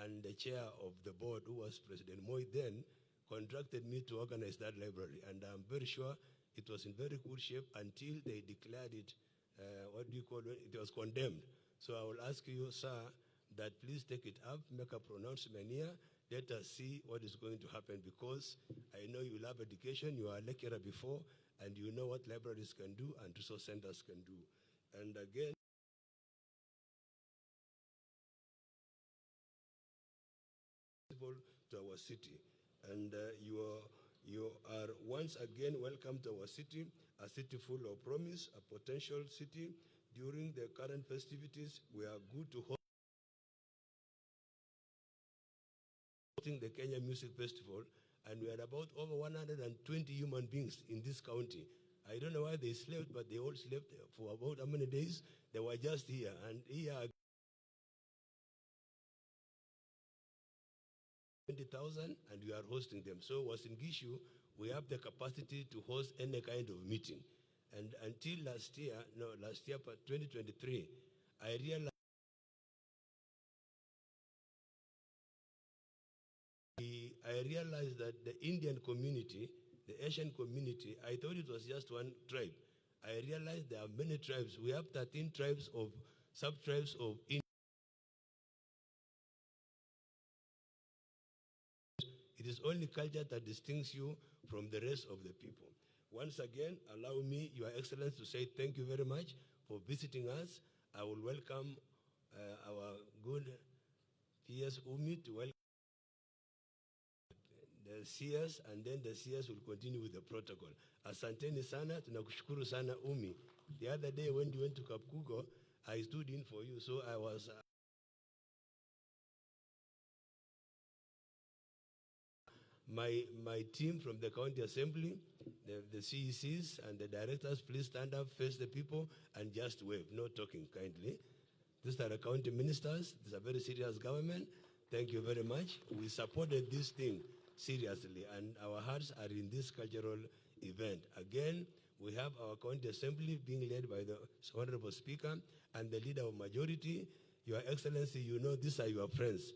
and the chair of the board, who was President Moi then, contracted me to organize that library. And I'm very sure it was in very good shape until they declared it, it was condemned. So I will ask you, sir, that please take it up, make a pronouncement here. Let us see what is going to happen, because I know you love education, you are a lecturer before, and you know what libraries can do and resource centers can do. And again, to our city. And you are once again welcome to our city, a city full of promise, a potential city. During the current festivities, we are good to hosting the Kenya Music Festival, and we are about over 120 human beings in this county. I don't know why they slept, but they all slept for about how many days? They were just here, and here 20,000, and we are hosting them. So was in Gishu, we have the capacity to host any kind of meeting. And until last year, 2023, I realized that the Indian community, the Asian community, I thought it was just one tribe. I realized there are many tribes. We have 13 tribes of sub-tribes of India. It is only culture that distinguishes you from the rest of the people. Once again, allow me, Your Excellency, to say thank you very much for visiting us. I will welcome our good PS Umi to welcome the CS, and then the CS will continue with the protocol. Asanteni sana, tunakushukuru sana Umi. The other day when you went to Kapkugo, I stood in for you, so I was... My team from the county assembly, the CECs and the directors, please stand up, face the people, and just wave, no talking kindly. These are the county ministers. This is a very serious government. Thank you very much. We supported this thing seriously, and our hearts are in this cultural event. Again, we have our county assembly being led by the Honorable Speaker and the leader of majority. Your Excellency, you know these are your friends.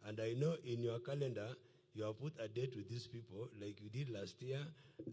And I know in your calendar, you have put a date with these people like you did last year,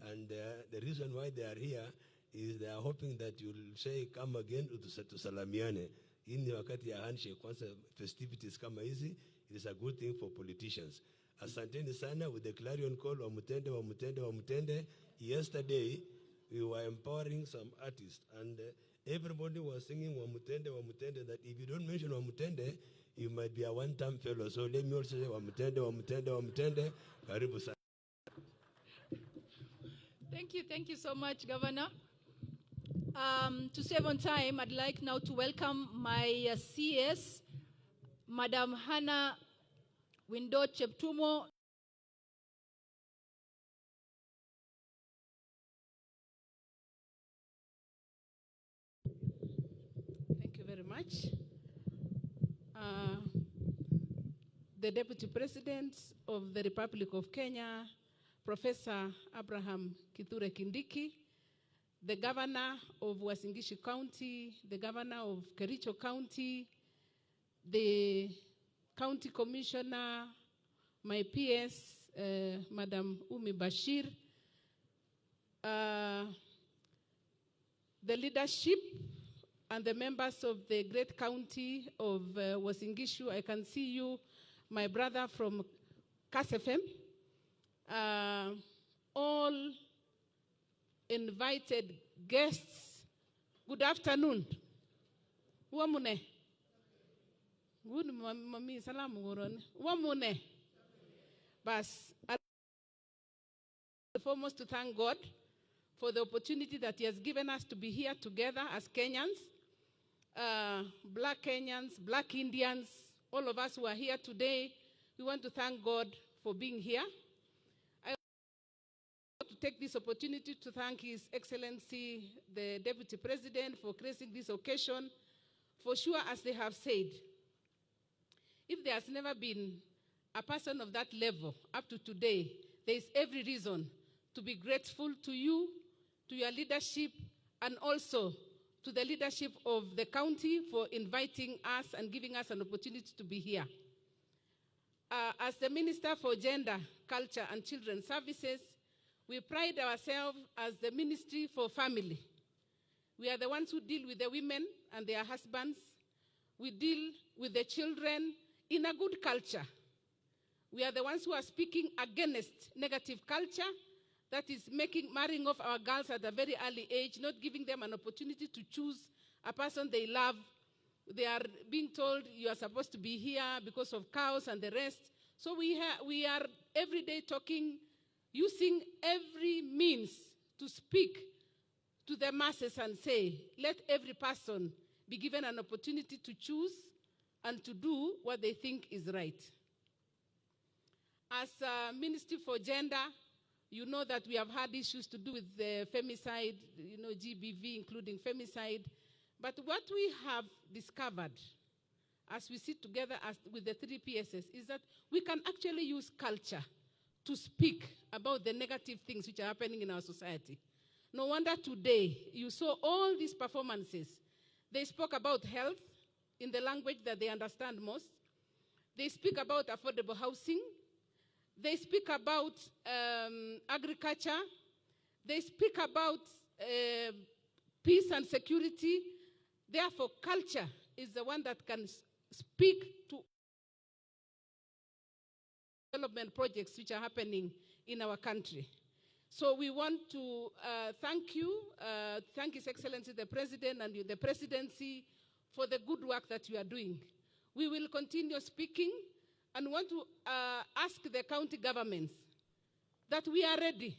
and the reason why they are here is they are hoping that you'll say come again to salamiane. In the wakati ya handshake, once festivities kama hizi, it is a good thing for politicians. Asanteni sana with the clarion call wa mutende, wa mutende, wa mutende. Yesterday, we were empowering some artists, and everybody was singing wa mutende, that if you don't mention wa mutende, you might be a one-time fellow. So let me also say, wa mutende, karibu sana. Thank you so much, Governor. To save on time, I'd like now to welcome my CS, Madam Hannah Windo Cheptumo. Thank you very much. The Deputy President of the Republic of Kenya, Professor Abraham Kithure Kindiki, the governor of Uasin Gishu County, the governor of Kericho County, the county commissioner, my PS, Madam Umi Bashir, the leadership and the members of the great county of Uasin Gishu. I can see you, my brother from KASFM, all invited guests. Good afternoon. Wamune. Good mami salam goron. Wamune. Bas. Foremost to thank God for the opportunity that He has given us to be here together as Kenyans, Black Kenyans, Black Indians, all of us who are here today. We want to thank God for being here. I want to take this opportunity to thank His Excellency, the Deputy President, for gracing this occasion. For sure, as they have said, if there has never been a person of that level up to today, there is every reason to be grateful to you, to your leadership, and also to the leadership of the county for inviting us and giving us an opportunity to be here. As the Minister for Gender, Culture, and Children's Services, we pride ourselves as the Ministry for Family. We are the ones who deal with the women and their husbands. We deal with the children in a good culture. We are the ones who are speaking against negative culture that is marrying off our girls at a very early age, not giving them an opportunity to choose a person they love. They are being told you are supposed to be here because of cows and the rest. So we are every day talking, using every means to speak to the masses and say, let every person be given an opportunity to choose and to do what they think is right. As Ministry for Gender, you know that we have had issues to do with the femicide, GBV, including femicide. But what we have discovered as we sit together with the three PSS is that we can actually use culture to speak about the negative things which are happening in our society. No wonder today you saw all these performances. They spoke about health in the language that they understand most. They speak about affordable housing. They speak about agriculture. They speak about peace and security. Therefore, culture is the one that can speak to development projects which are happening in our country. So we want to thank you, thank His Excellency the President and the Presidency for the good work that you are doing. We will continue speaking and want to ask the county governments that we are ready.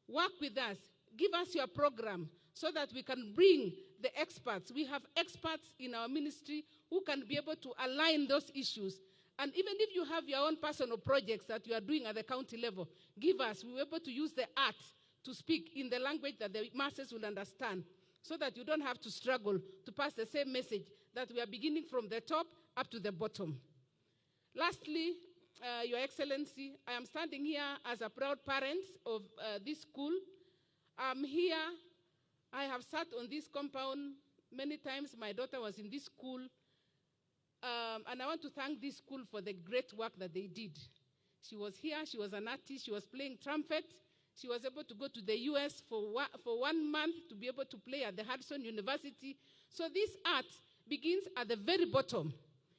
Work with us. Give us your program so that we can bring the experts. We have experts in our ministry who can be able to align those issues. And even if you have your own personal projects that you are doing at the county level, give us. We will be able to use the art to speak in the language that the masses will understand so that you don't have to struggle to pass the same message that we are beginning from the top up to the bottom. Lastly, Your Excellency, I am standing here as a proud parent of this school. I'm here. I have sat on this compound many times. My daughter was in this school. And I want to thank this school for the great work that they did. She was here. She was an artist. She was playing trumpet. She was able to go to the US for 1 month to be able to play at the Hudson University. So this art begins at the very bottom.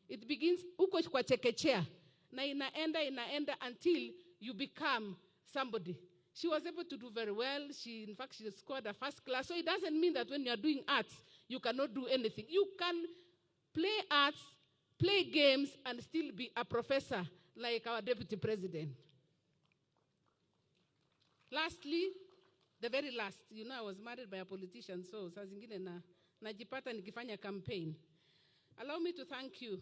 It begins uko kwa chekechea na inaenda until you become somebody. She was able to do very well. In fact, she scored a first class. So it doesn't mean that when you are doing arts, you cannot do anything. You can play arts, play games, and still be a professor like our Deputy President. Lastly, the very last, I was married by a politician, so saa zingine najipata nikifanya campaign. Allow me to thank you,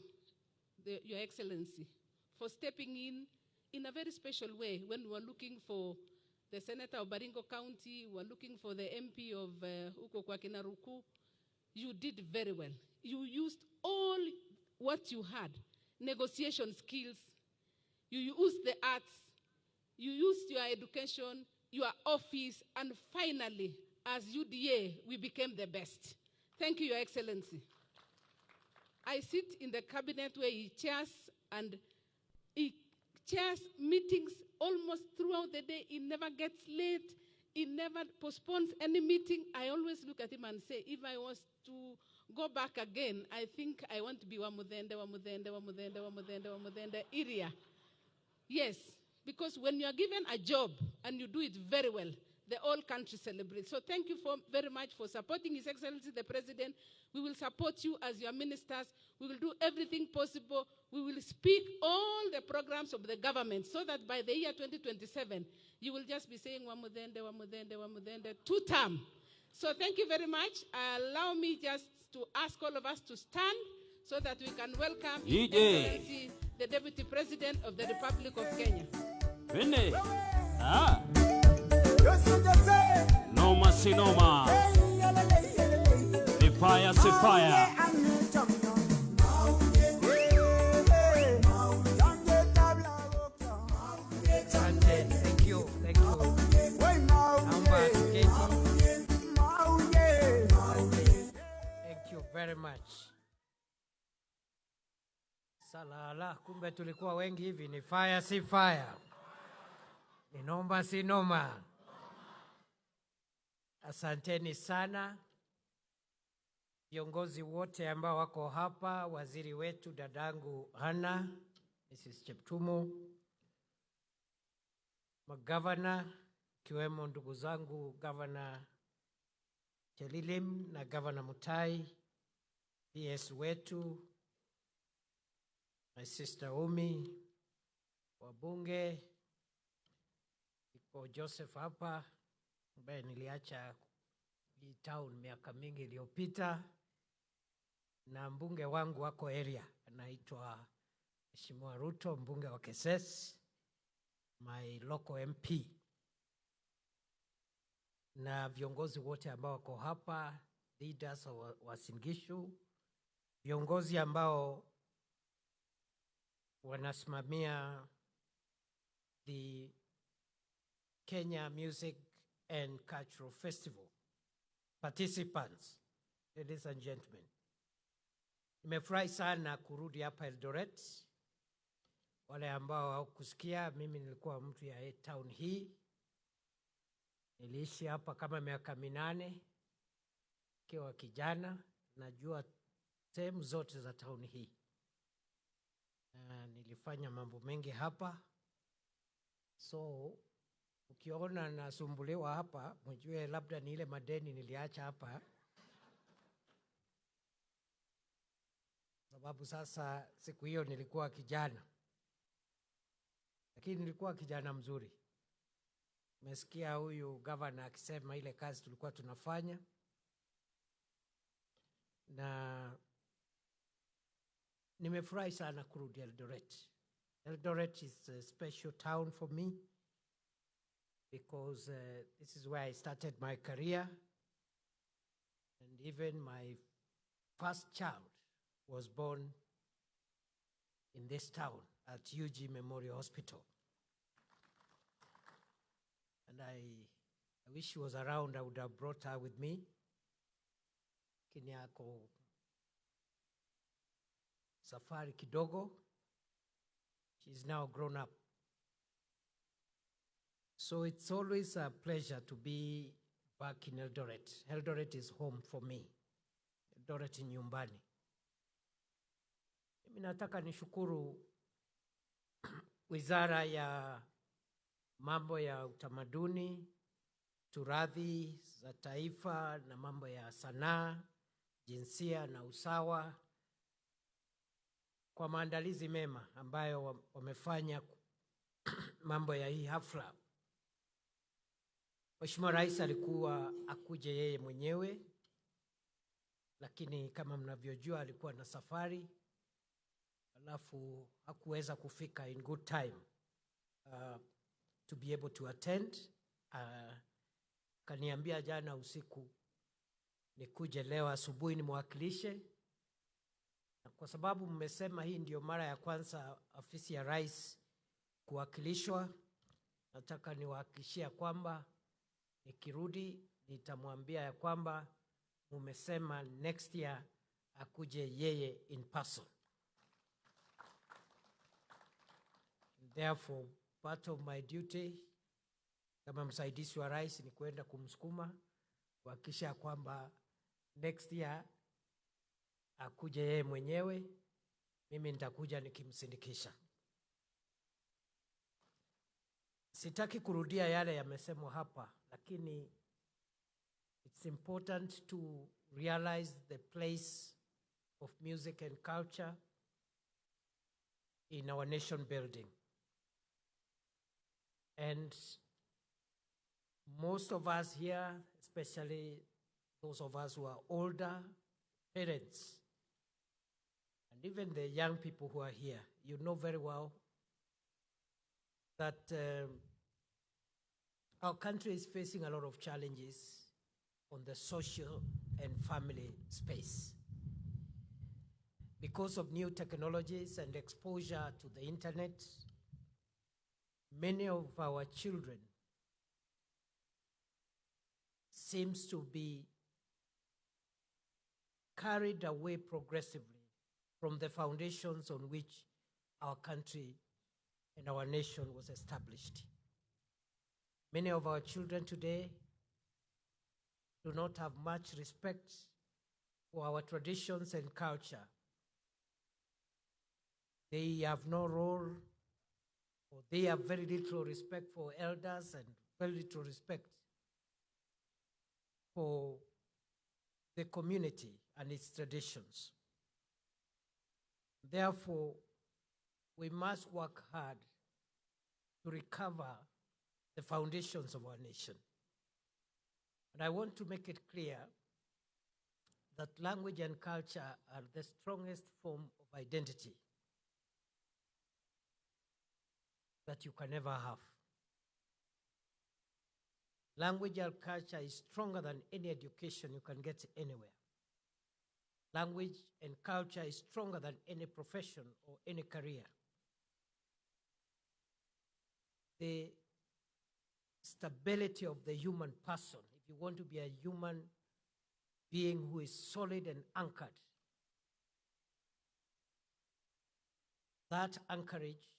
Your Excellency, for stepping in a very special way when we were looking for the Senator of Baringo County, we were looking for the MP of Uko kwa Kinaruku. You did very well. You used all what you had, negotiation skills. You used the arts. you used your education, your office, and finally, as UDA, we became the best. Thank you, Your Excellency. I sit in the cabinet where he chairs, and he chairs meetings almost throughout the day. He never gets late. He never postpones any meeting. I always look at him and say, if I was to go back again, I think I want to be Wamudende area. Yes, because when you are given a job and you do it very well, the whole country celebrates. So thank you very much for supporting His Excellency the President. We will support you as your ministers. We will do everything possible. We will speak all the programs of the government so that by the year 2027, you will just be saying Wamudende, 2-term. So thank you very much. Allow me just to ask all of us to stand so that we can welcome His Excellency the Deputy President of the Republic of Kenya. Vende. Noma sinoma. The fire, si fire. Thank you. Thank you very much. Salala, kumbe tulikuwa wengi hivi. Ni fire si fire. Ni noma si noma. Asanteni sana viongozi wote ambao wako hapa, waziri wetu dadangu Hana, Mrs. Cheptumo, magavana kiwemo ndugu zangu Governor Chelilim na Governor Mutai, PS wetu, my sister Umi, wabunge, iko Joseph hapa, ambaye niliacha hii town miaka mingi iliyopita, na mbunge wangu wako area, anaitwa Mheshimiwa Ruto, mbunge wa Keses, my local MP, na viongozi wote ambao wako hapa, leaders wa Uasin Gishu, viongozi ambao wanasimamia the Kenya Music and Cultural Festival, participants, ladies and gentlemen. Nimefurahi sana kurudi hapa Eldoret. Wale ambao hawakusikia, mimi nilikuwa mtu ya town hii. Niliishi hapa kama miaka 8 kiwa kijana, najua sehemu zote za town hii. Nilifanya mambo mengi hapa. So ukiona nasumbuliwa hapa, mjue labda ni ile madeni niliacha hapa. Sababu sasa siku hiyo nilikuwa kijana. Lakini nilikuwa kijana mzuri. Nimesikia huyu governor akisema ile kazi tulikuwa tunafanya. Na nimefurahi sana kurudi Eldoret. Eldoret is a special town for me because this is where I started my career, and even my first child was born in this town at UG Memorial Hospital. And I wish she was around, I would have brought her with me. Kinyako safari kidogo. She's now grown up. So it's always a pleasure to be back in Eldoret. Eldoret is home for me. Eldoret ni nyumbani. Mimi nataka nishukuru Wizara ya mambo ya utamaduni, turathi za taifa na mambo ya sanaa, jinsia na usawa kwa maandalizi mema ambayo wamefanya mambo ya hii hafla. Mheshimiwa Rais alikuwa akuje yeye mwenyewe, lakini kama mnavyojua alikuwa na safari, alafu hakuweza kufika in good time to be able to attend. Kaniambia jana usiku nikuje leo asubuhi nimwakilishe. Kwa sababu mmesema hii ndio mara ya kwanza ofisi ya Rais kuwakilishwa, nataka niwahakikishia kwamba nikirudi nitamwambia ya kwamba mumesema next year akuje yeye in person. Therefore, part of my duty kama msaidizi wa rais ni kwenda kumsukuma kuhakikisha kwamba next year akuje yeye mwenyewe, mimi nitakuja nikimsindikisha. Sitaki kurudia yale yamesemwa hapa, lakini it's important to realize the place of music and culture in our nation building. And most of us here, especially those of us who are older, parents, and even the young people who are here, you know very well that our country is facing a lot of challenges on the social and family space. Because of new technologies and exposure to the internet, many of our children seems to be carried away progressively from the foundations on which our country and our nation was established. Many of our children today do not have much respect for our traditions and culture. They have no role, or they have very little respect for elders and very little respect for the community and its traditions. Therefore, we must work hard to recover the foundations of our nation. And I want to make it clear that language and culture are the strongest form of identity that you can ever have. Language and culture is stronger than any education you can get anywhere. Language and culture is stronger than any profession or any career. The stability of the human person, if you want to be a human being who is solid and anchored, that anchorage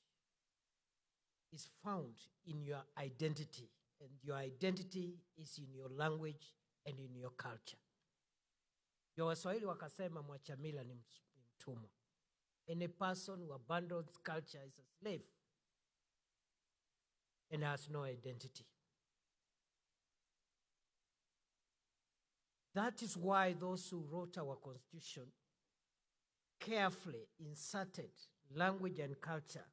is found in your identity, and your identity is in your language and in your culture. Ndio Waswahili wakasema mwachamila ni mtumwa. Any person who abandons culture is a slave and has no identity. That is why those who wrote our constitution carefully inserted language and culture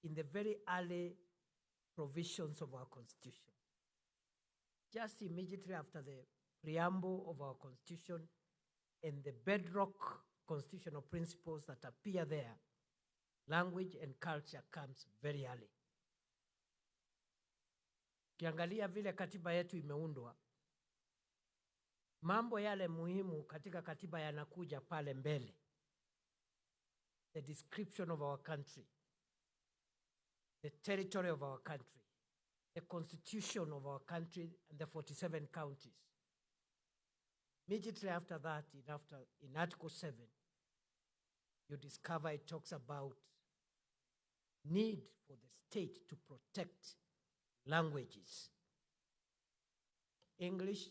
in the very early provisions of our constitution. Just immediately after the preamble of our constitution and the bedrock constitutional principles that appear there, language and culture comes very early. Kiangalia vile katiba yetu imeundwa, mambo yale muhimu katika katiba yanakuja pale mbele. The description of our country, the territory of our country, the constitution of our country and the 47 counties. Immediately after that, in Article 7, you discover it talks about need for the state to protect languages. English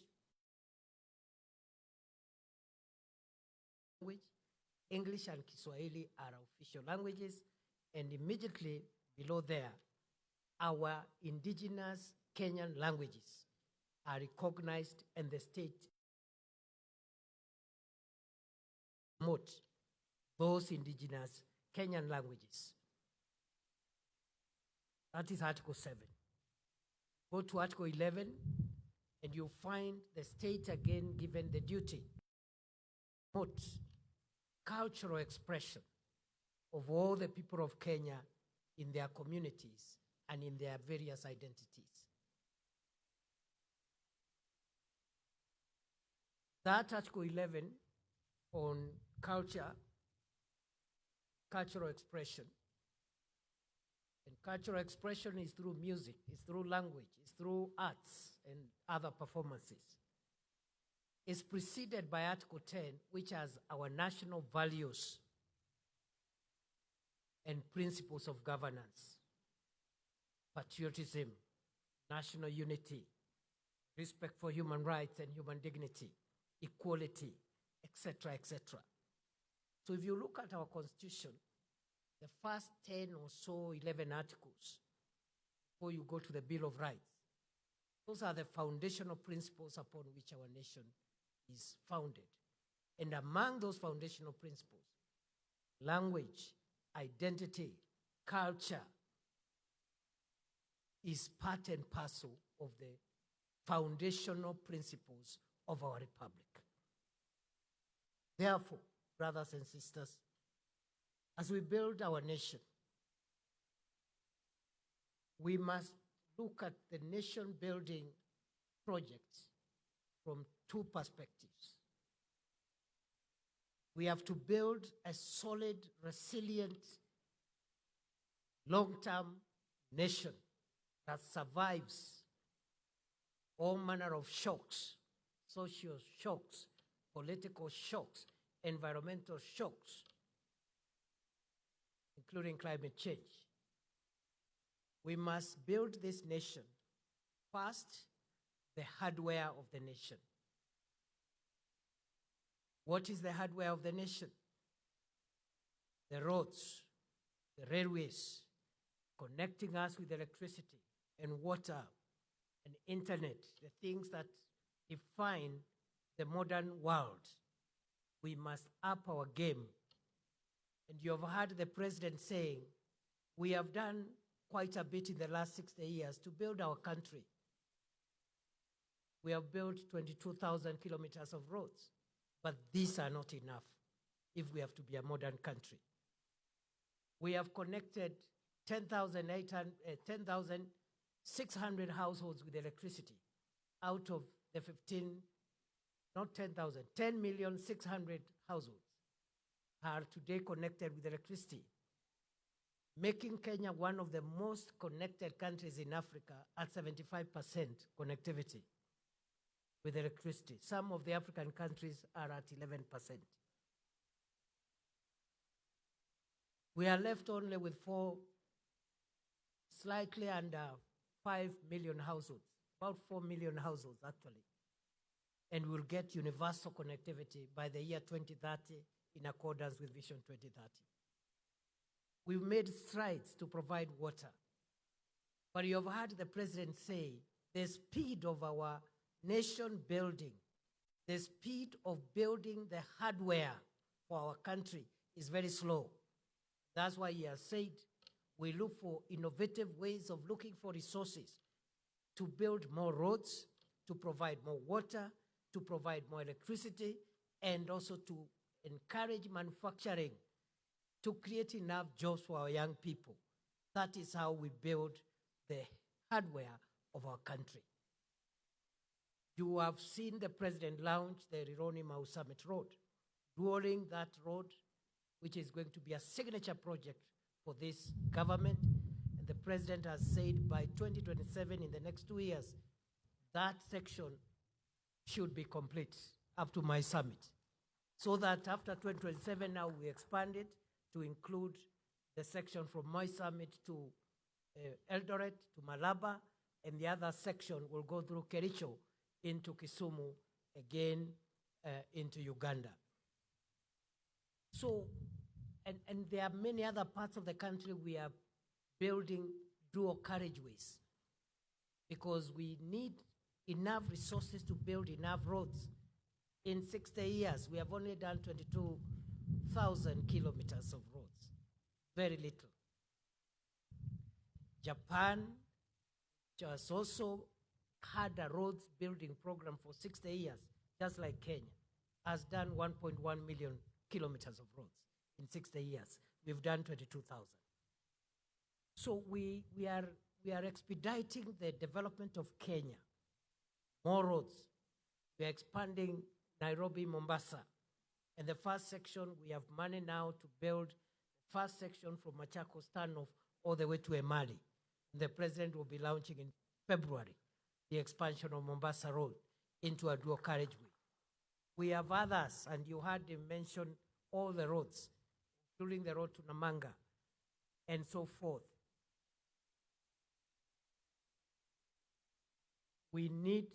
and Kiswahili are official languages, and immediately below there, our indigenous Kenyan languages are recognized, and the state promote those indigenous Kenyan languages. That is Article 7. Go to Article 11, and you find the state again given the duty to promote cultural expression of all the people of Kenya in their communities and in their various identities. That Article 11 on cultural expression And cultural expression is through music, it's through language, it's through arts and other performances. It's preceded by Article 10, which has our national values and principles of governance: patriotism, national unity, respect for human rights and human dignity, equality, etc., etc. So if you look at our Constitution, the first 10 or so, 11 articles, before you go to the Bill of Rights, those are the foundational principles upon which our nation is founded. And among those foundational principles, language, identity, culture is part and parcel of the foundational principles of our republic. Therefore, brothers and sisters, as we build our nation, we must look at the nation-building projects from two perspectives. We have to build a solid, resilient, long-term nation that survives all manner of shocks, social shocks, political shocks, environmental shocks, including climate change. We must build this nation, first, the hardware of the nation. What is the hardware of the nation? The roads, the railways, connecting us with electricity and water and internet, the things that define the modern world. We must up our game. And you have heard the president saying, we have done quite a bit in the last 60 years to build our country. We have built 22,000 kilometers of roads, but these are not enough if we have to be a modern country. We have connected 10,600 households with electricity out of the 10,600,000 households are today connected with electricity, making Kenya one of the most connected countries in Africa at 75% connectivity with electricity. Some of the African countries are at 11%. We are left only with slightly under 5 million households, about 4 million households actually. And we'll get universal connectivity by the year 2030 in accordance with Vision 2030. We've made strides to provide water. But you have heard the president say the speed of our nation building, the speed of building the hardware for our country is very slow. That's why he has said we look for innovative ways of looking for resources to build more roads, to provide more water, to provide more electricity, and also to encourage manufacturing, to create enough jobs for our young people. That is how we build the hardware of our country. You have seen the president launch the Rironi-Mau Summit Road. During that road, which is going to be a signature project for this government, and the president has said by 2027, in the next 2 years, that section should be complete up to my summit. So that after 2027, now we expand it to include the section from my summit to Eldoret, to Malaba, and the other section will go through Kericho into Kisumu, again into Uganda. So, and there are many other parts of the country we are building dual carriageways because we need enough resources to build enough roads. In 60 years, we have only done 22,000 kilometers of roads. Very little. Japan, which has also had a roads building program for 60 years, just like Kenya, has done 1.1 million kilometers of roads in 60 years. We've done 22,000. So we are expediting the development of Kenya. More roads. We are expanding Nairobi, Mombasa. And the first section, we have money now to build the first section from Machakos Turnoff all the way to Emali. The president will be launching in February the expansion of Mombasa Road into a dual carriageway. We have others, and you heard him mention all the roads, including the road to Namanga, and so forth. We need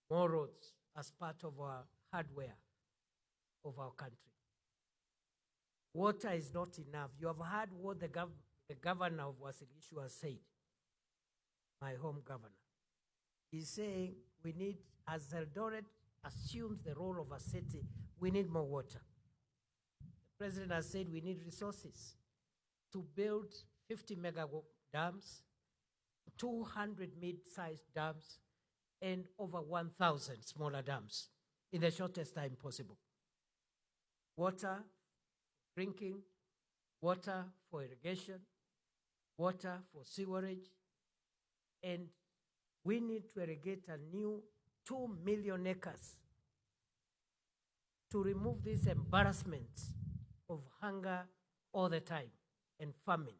more roads as part of our hardware of our country. Water is not enough. You have heard what the governor of Uasin Gishu has said, my home governor. He's saying we need, as Eldoret assumes the role of a city, we need more water. The president has said we need resources to build 50 mega dams, 200 mid-sized dams, and over 1,000 smaller dams in the shortest time possible. Water, drinking, water for irrigation, water for sewerage, and we need to irrigate a new 2 million acres to remove these embarrassments of hunger all the time and famine.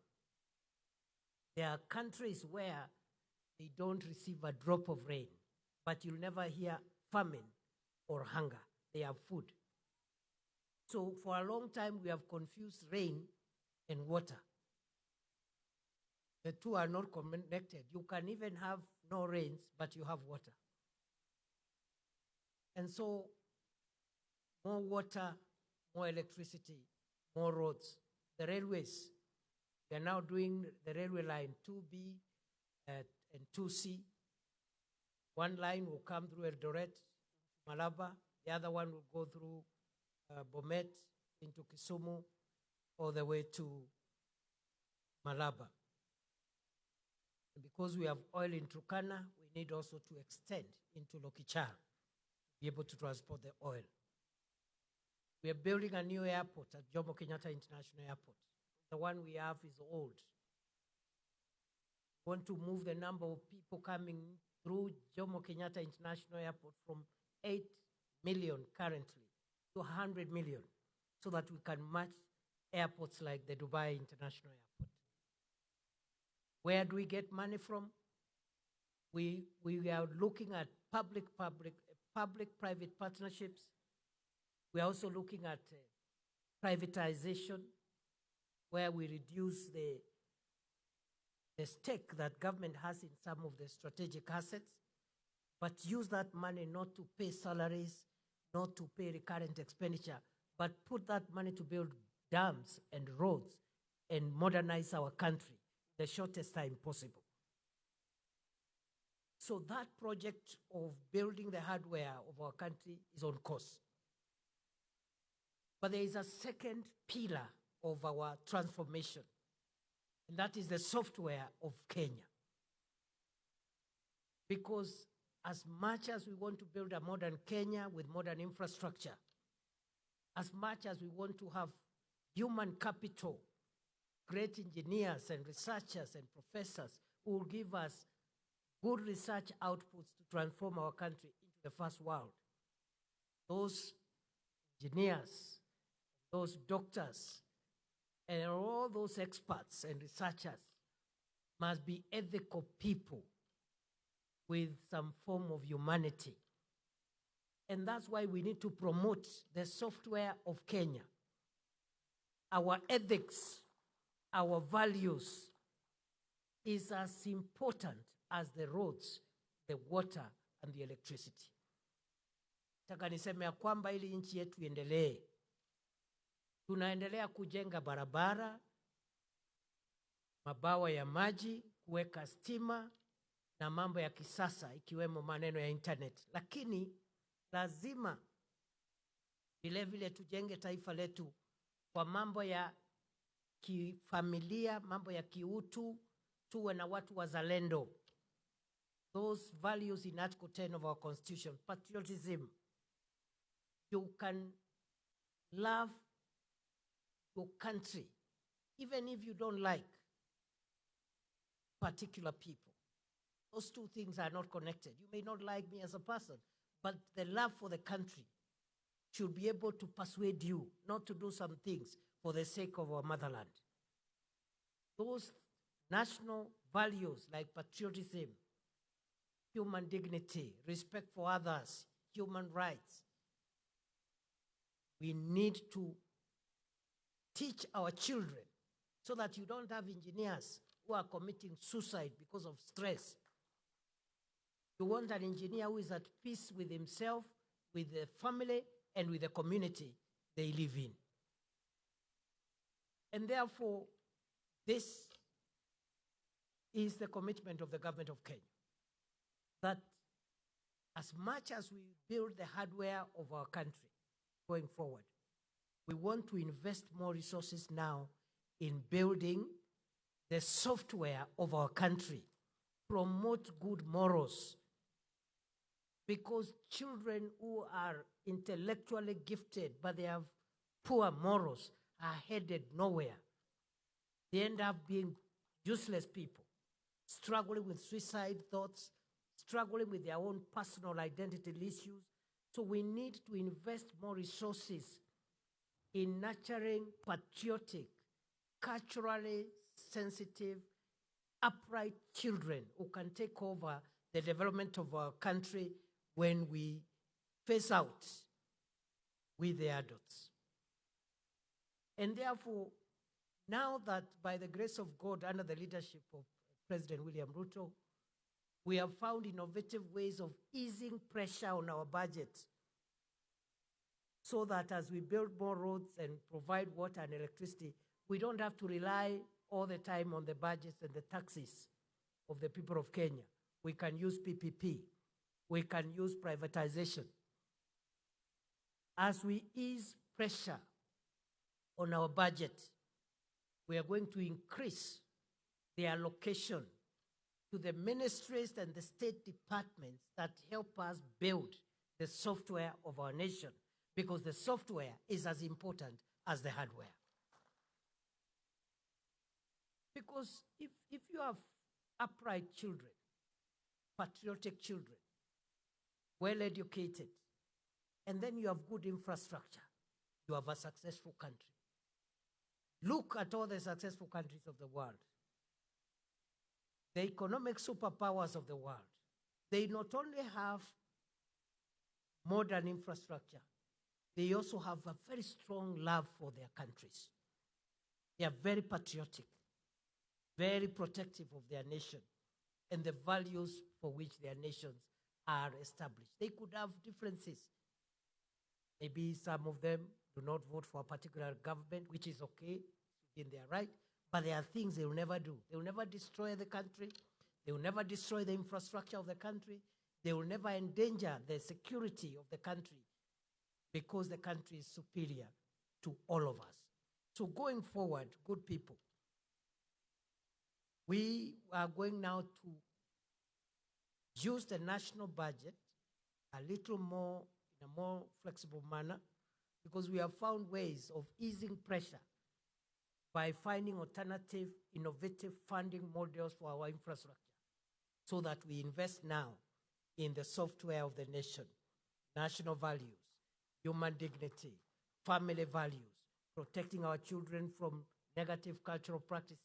There are countries where they don't receive a drop of rain, but you'll never hear famine or hunger. They have food. So for a long time, we have confused rain and water. The two are not connected. You can even have no rains, but you have water. And so more water, more electricity, more roads. The railways, we are now doing the railway line 2B and 2C. One line will come through Eldoret, Malaba. The other one will go through Bomet into Kisumu, all the way to Malaba. And because we have oil in Turkana, we need also to extend into Lokichar to be able to transport the oil. We are building a new airport at Jomo Kenyatta International Airport. The one we have is old. We want to move the number of people coming through Jomo Kenyatta International Airport from 8 million currently to 100 million so that we can match airports like the Dubai International Airport. Where do we get money from? We are looking at public-private partnerships. We are also looking at privatization, where we reduce the stake that government has in some of the strategic assets, but use that money not to pay salaries, not to pay recurrent expenditure, but put that money to build dams and roads and modernize our country the shortest time possible. So that project of building the hardware of our country is on course. But there is a second pillar of our transformation, and that is the software of Kenya. Because as much as we want to build a modern Kenya with modern infrastructure, as much as we want to have human capital, great engineers and researchers and professors who will give us good research outputs to transform our country into the first world, those engineers, those doctors, and all those experts and researchers must be ethical people with some form of humanity. And that's why we need to promote the software of Kenya. Our ethics, our values is as important as the roads, the water, and the electricity. Nataka niseme ya kwamba ili nchi yetu iendelee, tunaendelea kujenga barabara, mabawa ya maji, kuweka stima na mambo ya kisasa ikiwemo maneno ya internet. Lakini lazima vile vile tujenge taifa letu kwa mambo ya kifamilia, mambo ya kiutu, tuwe na watu wazalendo. Those values in Article 10 of our Constitution, patriotism. You can love your country, even if you don't like particular people. Those two things are not connected. You may not like me as a person, but the love for the country should be able to persuade you not to do some things for the sake of our motherland. those national values like patriotism, human dignity, respect for others, human rights. We need to teach our children so that you don't have engineers who are committing suicide because of stress. You want an engineer who is at peace with himself, with the family, and with the community they live in. And therefore, this is the commitment of the government of Kenya, that as much as we build the hardware of our country going forward, we want to invest more resources now in building the software of our country, promote good morals, because children who are intellectually gifted but they have poor morals are headed nowhere. They end up being useless people, struggling with suicide thoughts, struggling with their own personal identity issues. So we need to invest more resources in nurturing patriotic, culturally sensitive, upright children who can take over the development of our country when we phase out with the adults. And therefore, now that by the grace of God, under the leadership of President William Ruto, we have found innovative ways of easing pressure on our budget so that as we build more roads and provide water and electricity, we don't have to rely all the time on the budgets and the taxes of the people of Kenya. We can use PPP. We can use privatization. As we ease pressure on our budget, we are going to increase the allocation to the ministries and the state departments that help us build the software of our nation, because the software is as important as the hardware. Because if you have upright children, patriotic children, well-educated, and then you have good infrastructure, you have a successful country. Look at all the successful countries of the world. The economic superpowers of the world. They not only have modern infrastructure, they also have a very strong love for their countries. They are very patriotic, very protective of their nation and the values for which their nations are established. They could have differences. Maybe some of them do not vote for a particular government, which is okay, in their right, but there are things they will never do. They will never destroy the country. They will never destroy the infrastructure of the country. They will never endanger the security of the country, because the country is superior to all of us. So going forward, good people, we are going now to use the national budget a little more, in a more flexible manner, because we have found ways of easing pressure by finding alternative, innovative funding models for our infrastructure, so that we invest now in the software of the nation, national values, human dignity, family values, protecting our children from negative cultural practices,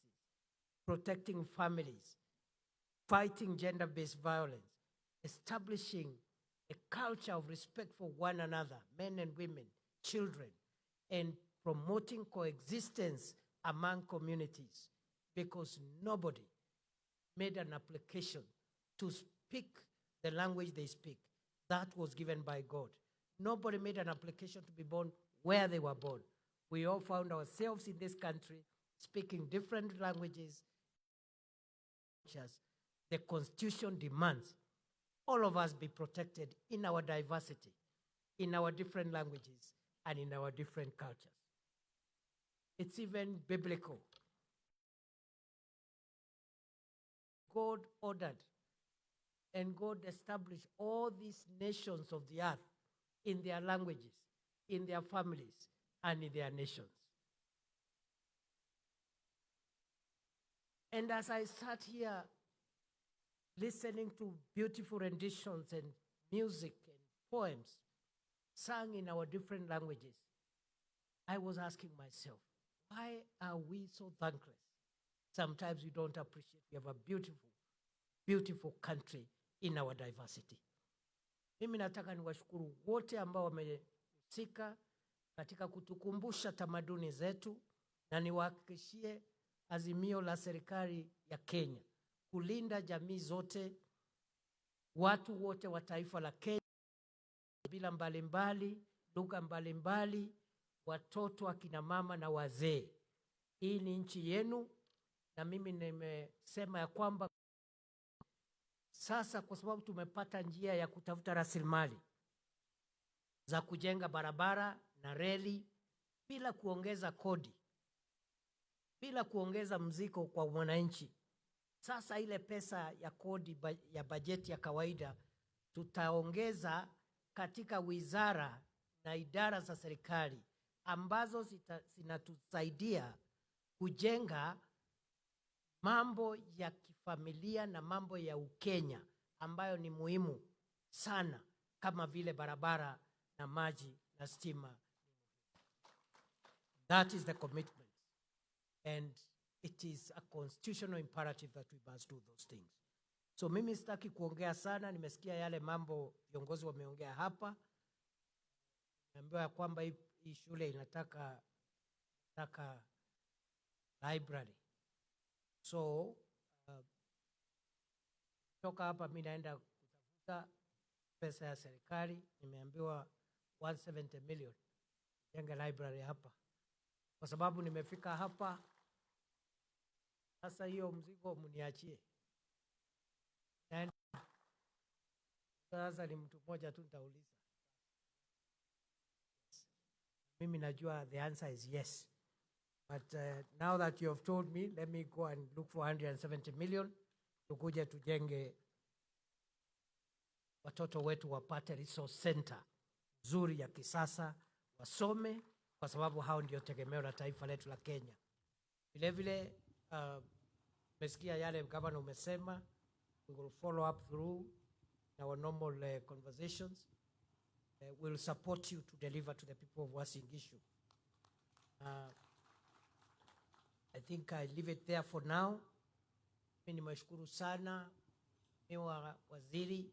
protecting families, fighting gender-based violence, establishing a culture of respect for one another, men and women, children, and promoting coexistence among communities, because nobody made an application to speak the language they speak. That was given by God. Nobody made an application to be born where they were born. We all found ourselves in this country speaking different languages. The Constitution demands all of us be protected in our diversity, in our different languages, and in our different cultures. It's even biblical. God ordered and God established all these nations of the earth in their languages, in their families, and in their nations. And as I sat here listening to beautiful renditions and music and poems sung in our different languages, I was asking myself, why are we so thankless sometimes we don't appreciate. We have a beautiful, beautiful country in our diversity. Mimi nataka niwashukuru wote ambao wamehusika katika kutukumbusha tamaduni zetu, na niwahakikishie azimio la serikali ya Kenya kulinda jamii zote, watu wote wa taifa la Kenya, bila mbalimbali, lugha mbalimbali, watoto, akina mama na wazee. Hii ni nchi yenu, na mimi nimesema ya kwamba sasa kwa sababu tumepata njia ya kutafuta rasilimali za kujenga barabara na reli bila kuongeza kodi, bila kuongeza mzigo kwa mwananchi. Sasa ile pesa ya kodi ya bajeti ya kawaida tutaongeza katika wizara na idara za serikali ambazo zinatusaidia kujenga mambo ya kifamilia na mambo ya Ukenya ambayo ni muhimu sana, kama vile barabara na maji na stima. That is the commitment, and it is a constitutional imperative that we must do those things. So mimi sitaki kuongea sana, nimesikia yale mambo viongozi wameongea hapa. Naambiwa kwamba hii shule inataka library. So toka hapa mimi naenda kutafuta pesa ya serikali, nimeambiwa 170 million jenga library hapa. Kwa sababu nimefika hapa sasa, hiyo mzigo mniachie. Sasa ni mtu mmoja tu nitauliza. Mimi najua the answer is yes. But now that you have told me, let me go and look for 170 million. Tukuje tujenge, watoto wetu wapate resource center nzuri ya kisasa, wasome, kwa sababu hao ndio tegemeo la taifa letu la Kenya. Vile vile mesikia yale governor umesema, we will follow up through our normal conversations. We'll support you to deliver to the people of Uasin Gishu. I think I leave it there for now. Mimi nimeshukuru sana mewa waziri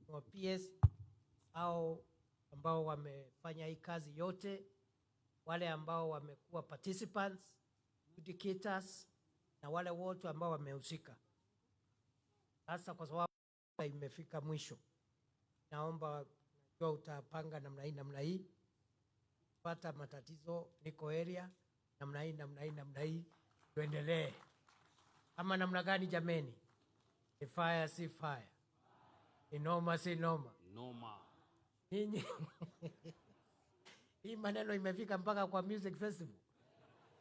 wa PS au ambao wamefanya hii kazi yote, wale ambao wamekuwa participants, educators, na wale wote ambao wamehusika. Sasa kwa sababu imefika mwisho, naomba najua utapanga namna hii, pata matatizo niko area namna hii tuendelee. Ama namna gani jameni? Ni fire si fire, ni noma si noma. Noma. Hii maneno imefika mpaka kwa music festival.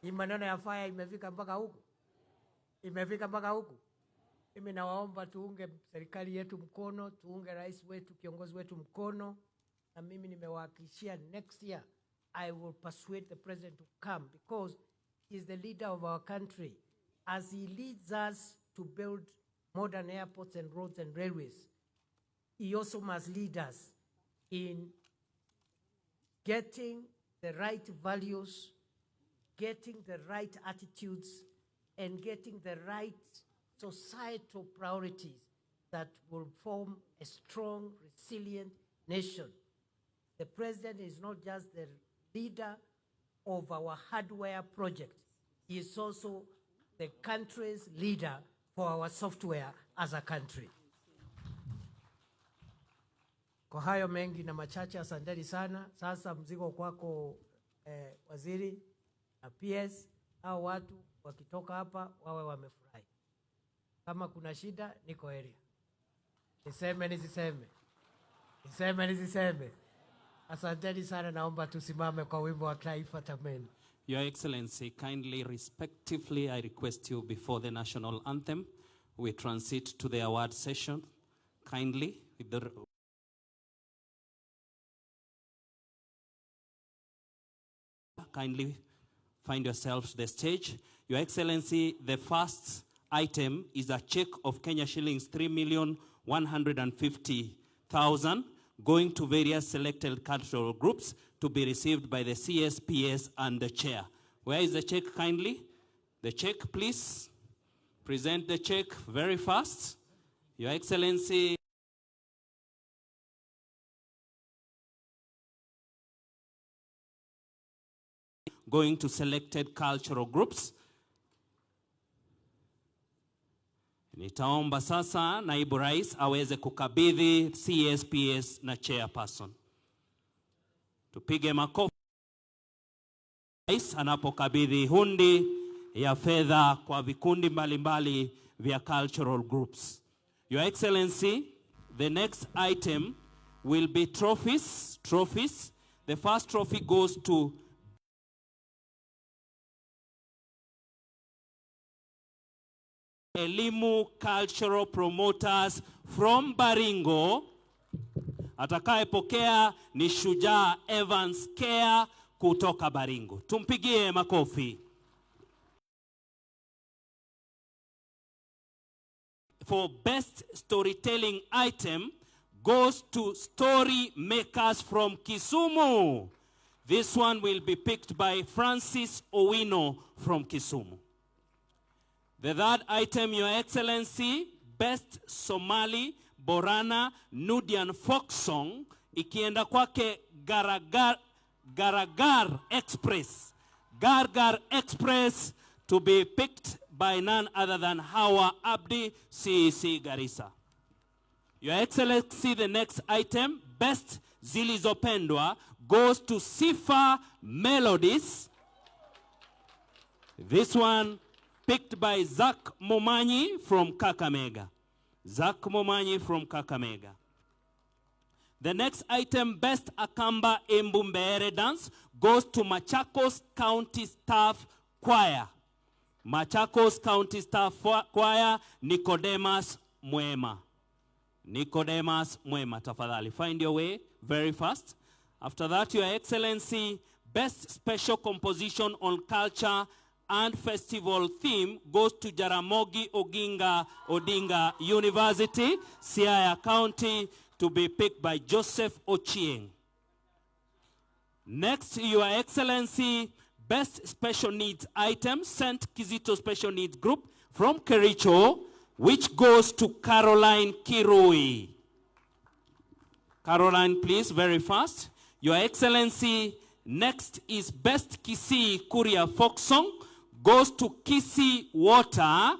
Hii maneno ya fire imefika mpaka huku. Mimi nawaomba tuunge serikali yetu mkono, tuunge rais wetu, kiongozi wetu mkono, na mimi nimewahakikishia next year I will persuade the president to come, because he is the leader of our country. As he leads us to build modern airports and roads and railways, he also must lead us in getting the right values, getting the right attitudes, and getting the right societal priorities that will form a strong, resilient nation. The president is not just the leader of our hardware project. He is also the country's leader for our software as a country. Kwa hayo mengi na machache, asanteni sana. Sasa mzigo kwako waziri na PS, au watu wakitoka hapa wawe wamefurahi. Kama kuna shida niko area. Niseme. Asanteni sana, naomba tusimame kwa wimbo wa taifa tameni. Your Excellency, kindly, respectively, I request you before the national anthem, we transit to the award session. Kindly, with the kindly find yourselves the stage. Your Excellency, the first item is a check of Kenya shillings 3,150,000 going to various selected cultural groups to be received by the CSPS and the chair. Where is the check kindly? The check, please. Present the check very fast. Your Excellency. Going to selected cultural groups. Nitaomba sasa naibu rais aweze kukabidhi CSPS na chairperson. Tupige makofi rais anapokabidhi hundi ya fedha kwa vikundi mbalimbali vya cultural groups. Your Excellency, the next item will be trophies. The first trophy goes to Elimu Cultural Promoters from Baringo. Atakayepokea ni Shujaa Evans Care kutoka Baringo. Tumpigie makofi. For best storytelling item goes to Story Makers from Kisumu. This one will be picked by Francis Owino from Kisumu. The third item, Your Excellency, Best Somali Borana Nudian Folk Song, ikienda kwake Garagar Express. Gargar Express to be picked by none other than Hawa Abdi, CEC Garissa. Your Excellency, the next item, Best Zilizopendwa, goes to Sifa Melodies. This one picked by Zach Momanyi from Kakamega. Zach Momanyi from Kakamega. The next item, Best Akamba Embumbere Dance, goes to Machakos County Staff Choir. Machakos County Staff Choir, Nicodemus Mwema. Nicodemus Mwema, tafadhali. Find your way very fast. After that, Your Excellency, Best Special Composition on Culture and Festival theme goes to Jaramogi Oginga Odinga University, Siaya County, to be picked by Joseph Ochieng. Next, Your Excellency, Best Special Needs item, St. Kizito Special Needs Group from Kericho, which goes to Caroline Kirui. Caroline, please, very fast. Your Excellency, next is Best Kisii Kuria Folk Song, goes to Kisii Water,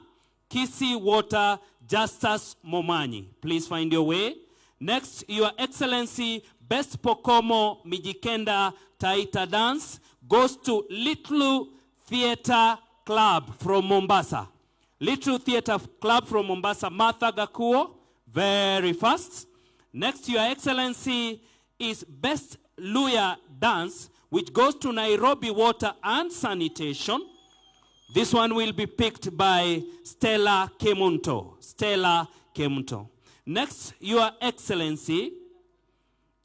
Justus Momanyi. Please find your way. Next, Your Excellency, Best Pokomo Mijikenda Taita Dance goes to Little Theatre Club from Mombasa. Little Theatre Club from Mombasa, Martha Gakuo, very fast. Next, Your Excellency, is Best Luya Dance, which goes to Nairobi Water and Sanitation. This one will be picked by Stella Kemunto. Stella Kemunto. Next, Your Excellency,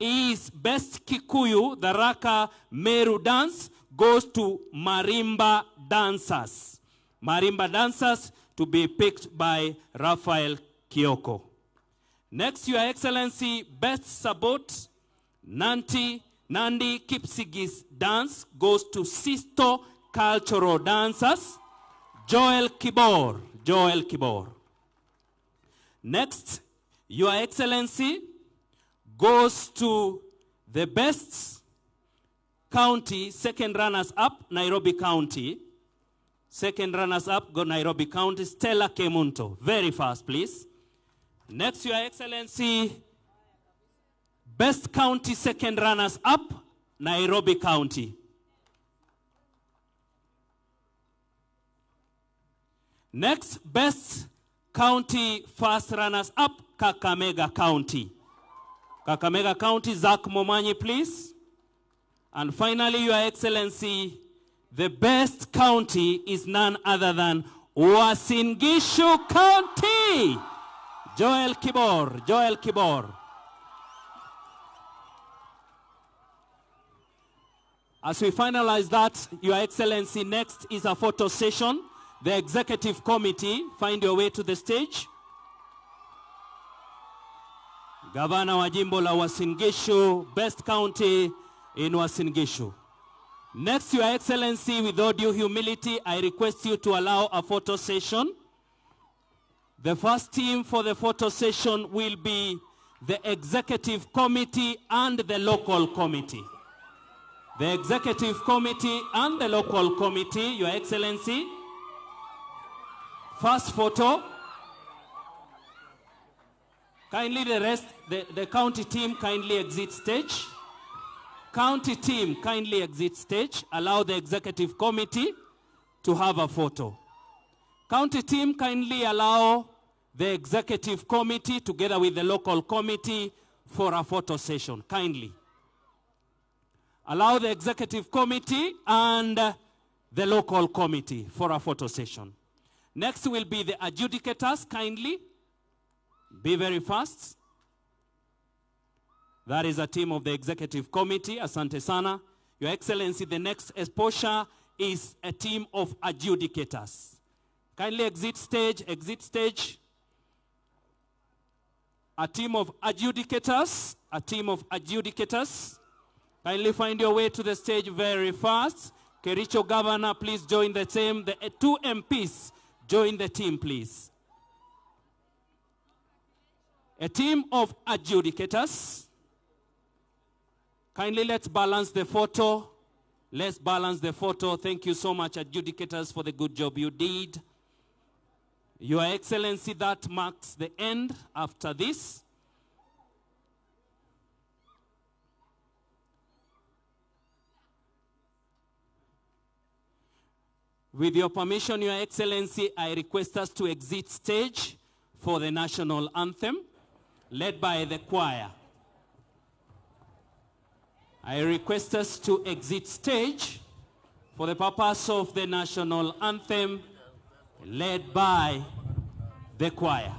is Best Kikuyu, the Raka Meru Dance, goes to Marimba Dancers. Marimba Dancers to be picked by Raphael Kioko. Next, Your Excellency, Best Sabot, Nandi Kipsigis Dance goes to Sisto Cultural Dancers, Joel Kibor. Next, Your Excellency, goes to the Best County, second runners up, Nairobi County. Second runners up, go Nairobi County, Stella Kemunto. Very fast, please. Next, Your Excellency, Best County, second runners up, Nairobi County. Next, Best County, first runners up, Kakamega County. Kakamega County, Zach Momanyi, please. And finally, Your Excellency, the best county is none other than Uasin Gishu County. Joel Kibor. As we finalize that, Your Excellency, next is a photo session. The executive committee, find your way to the stage. Gavana wa jimbo la Uasin Gishu, best county in Uasin Gishu. Next, Your Excellency, with all due humility, I request you to allow a photo session. The first team for the photo session will be the Executive Committee and the Local Committee. The Executive Committee and the Local Committee, Your Excellency. First photo. Kindly the rest, the county team kindly exit stage. County team kindly exit stage. Allow the Executive Committee to have a photo. County team kindly allow the Executive Committee together with the Local Committee for a photo session. Kindly. Allow the Executive Committee and the Local Committee for a photo session. Next will be the adjudicators. Kindly be very fast. That is a team of the Executive Committee. Asante sana. Your Excellency, the next exposure is a team of adjudicators. Kindly exit stage, exit stage. A team of adjudicators, a team of adjudicators. Kindly find your way to the stage very fast. Kericho Governor, please join the team. The two MPs, join the team, please. A team of adjudicators. Kindly let's balance the photo. Let's balance the photo. Thank you so much, adjudicators, for the good job you did. Your Excellency, that marks the end after this. With your permission, Your Excellency, I request us to exit stage for the national anthem, led by the choir. I request us to exit stage for the purpose of the national anthem, led by the choir.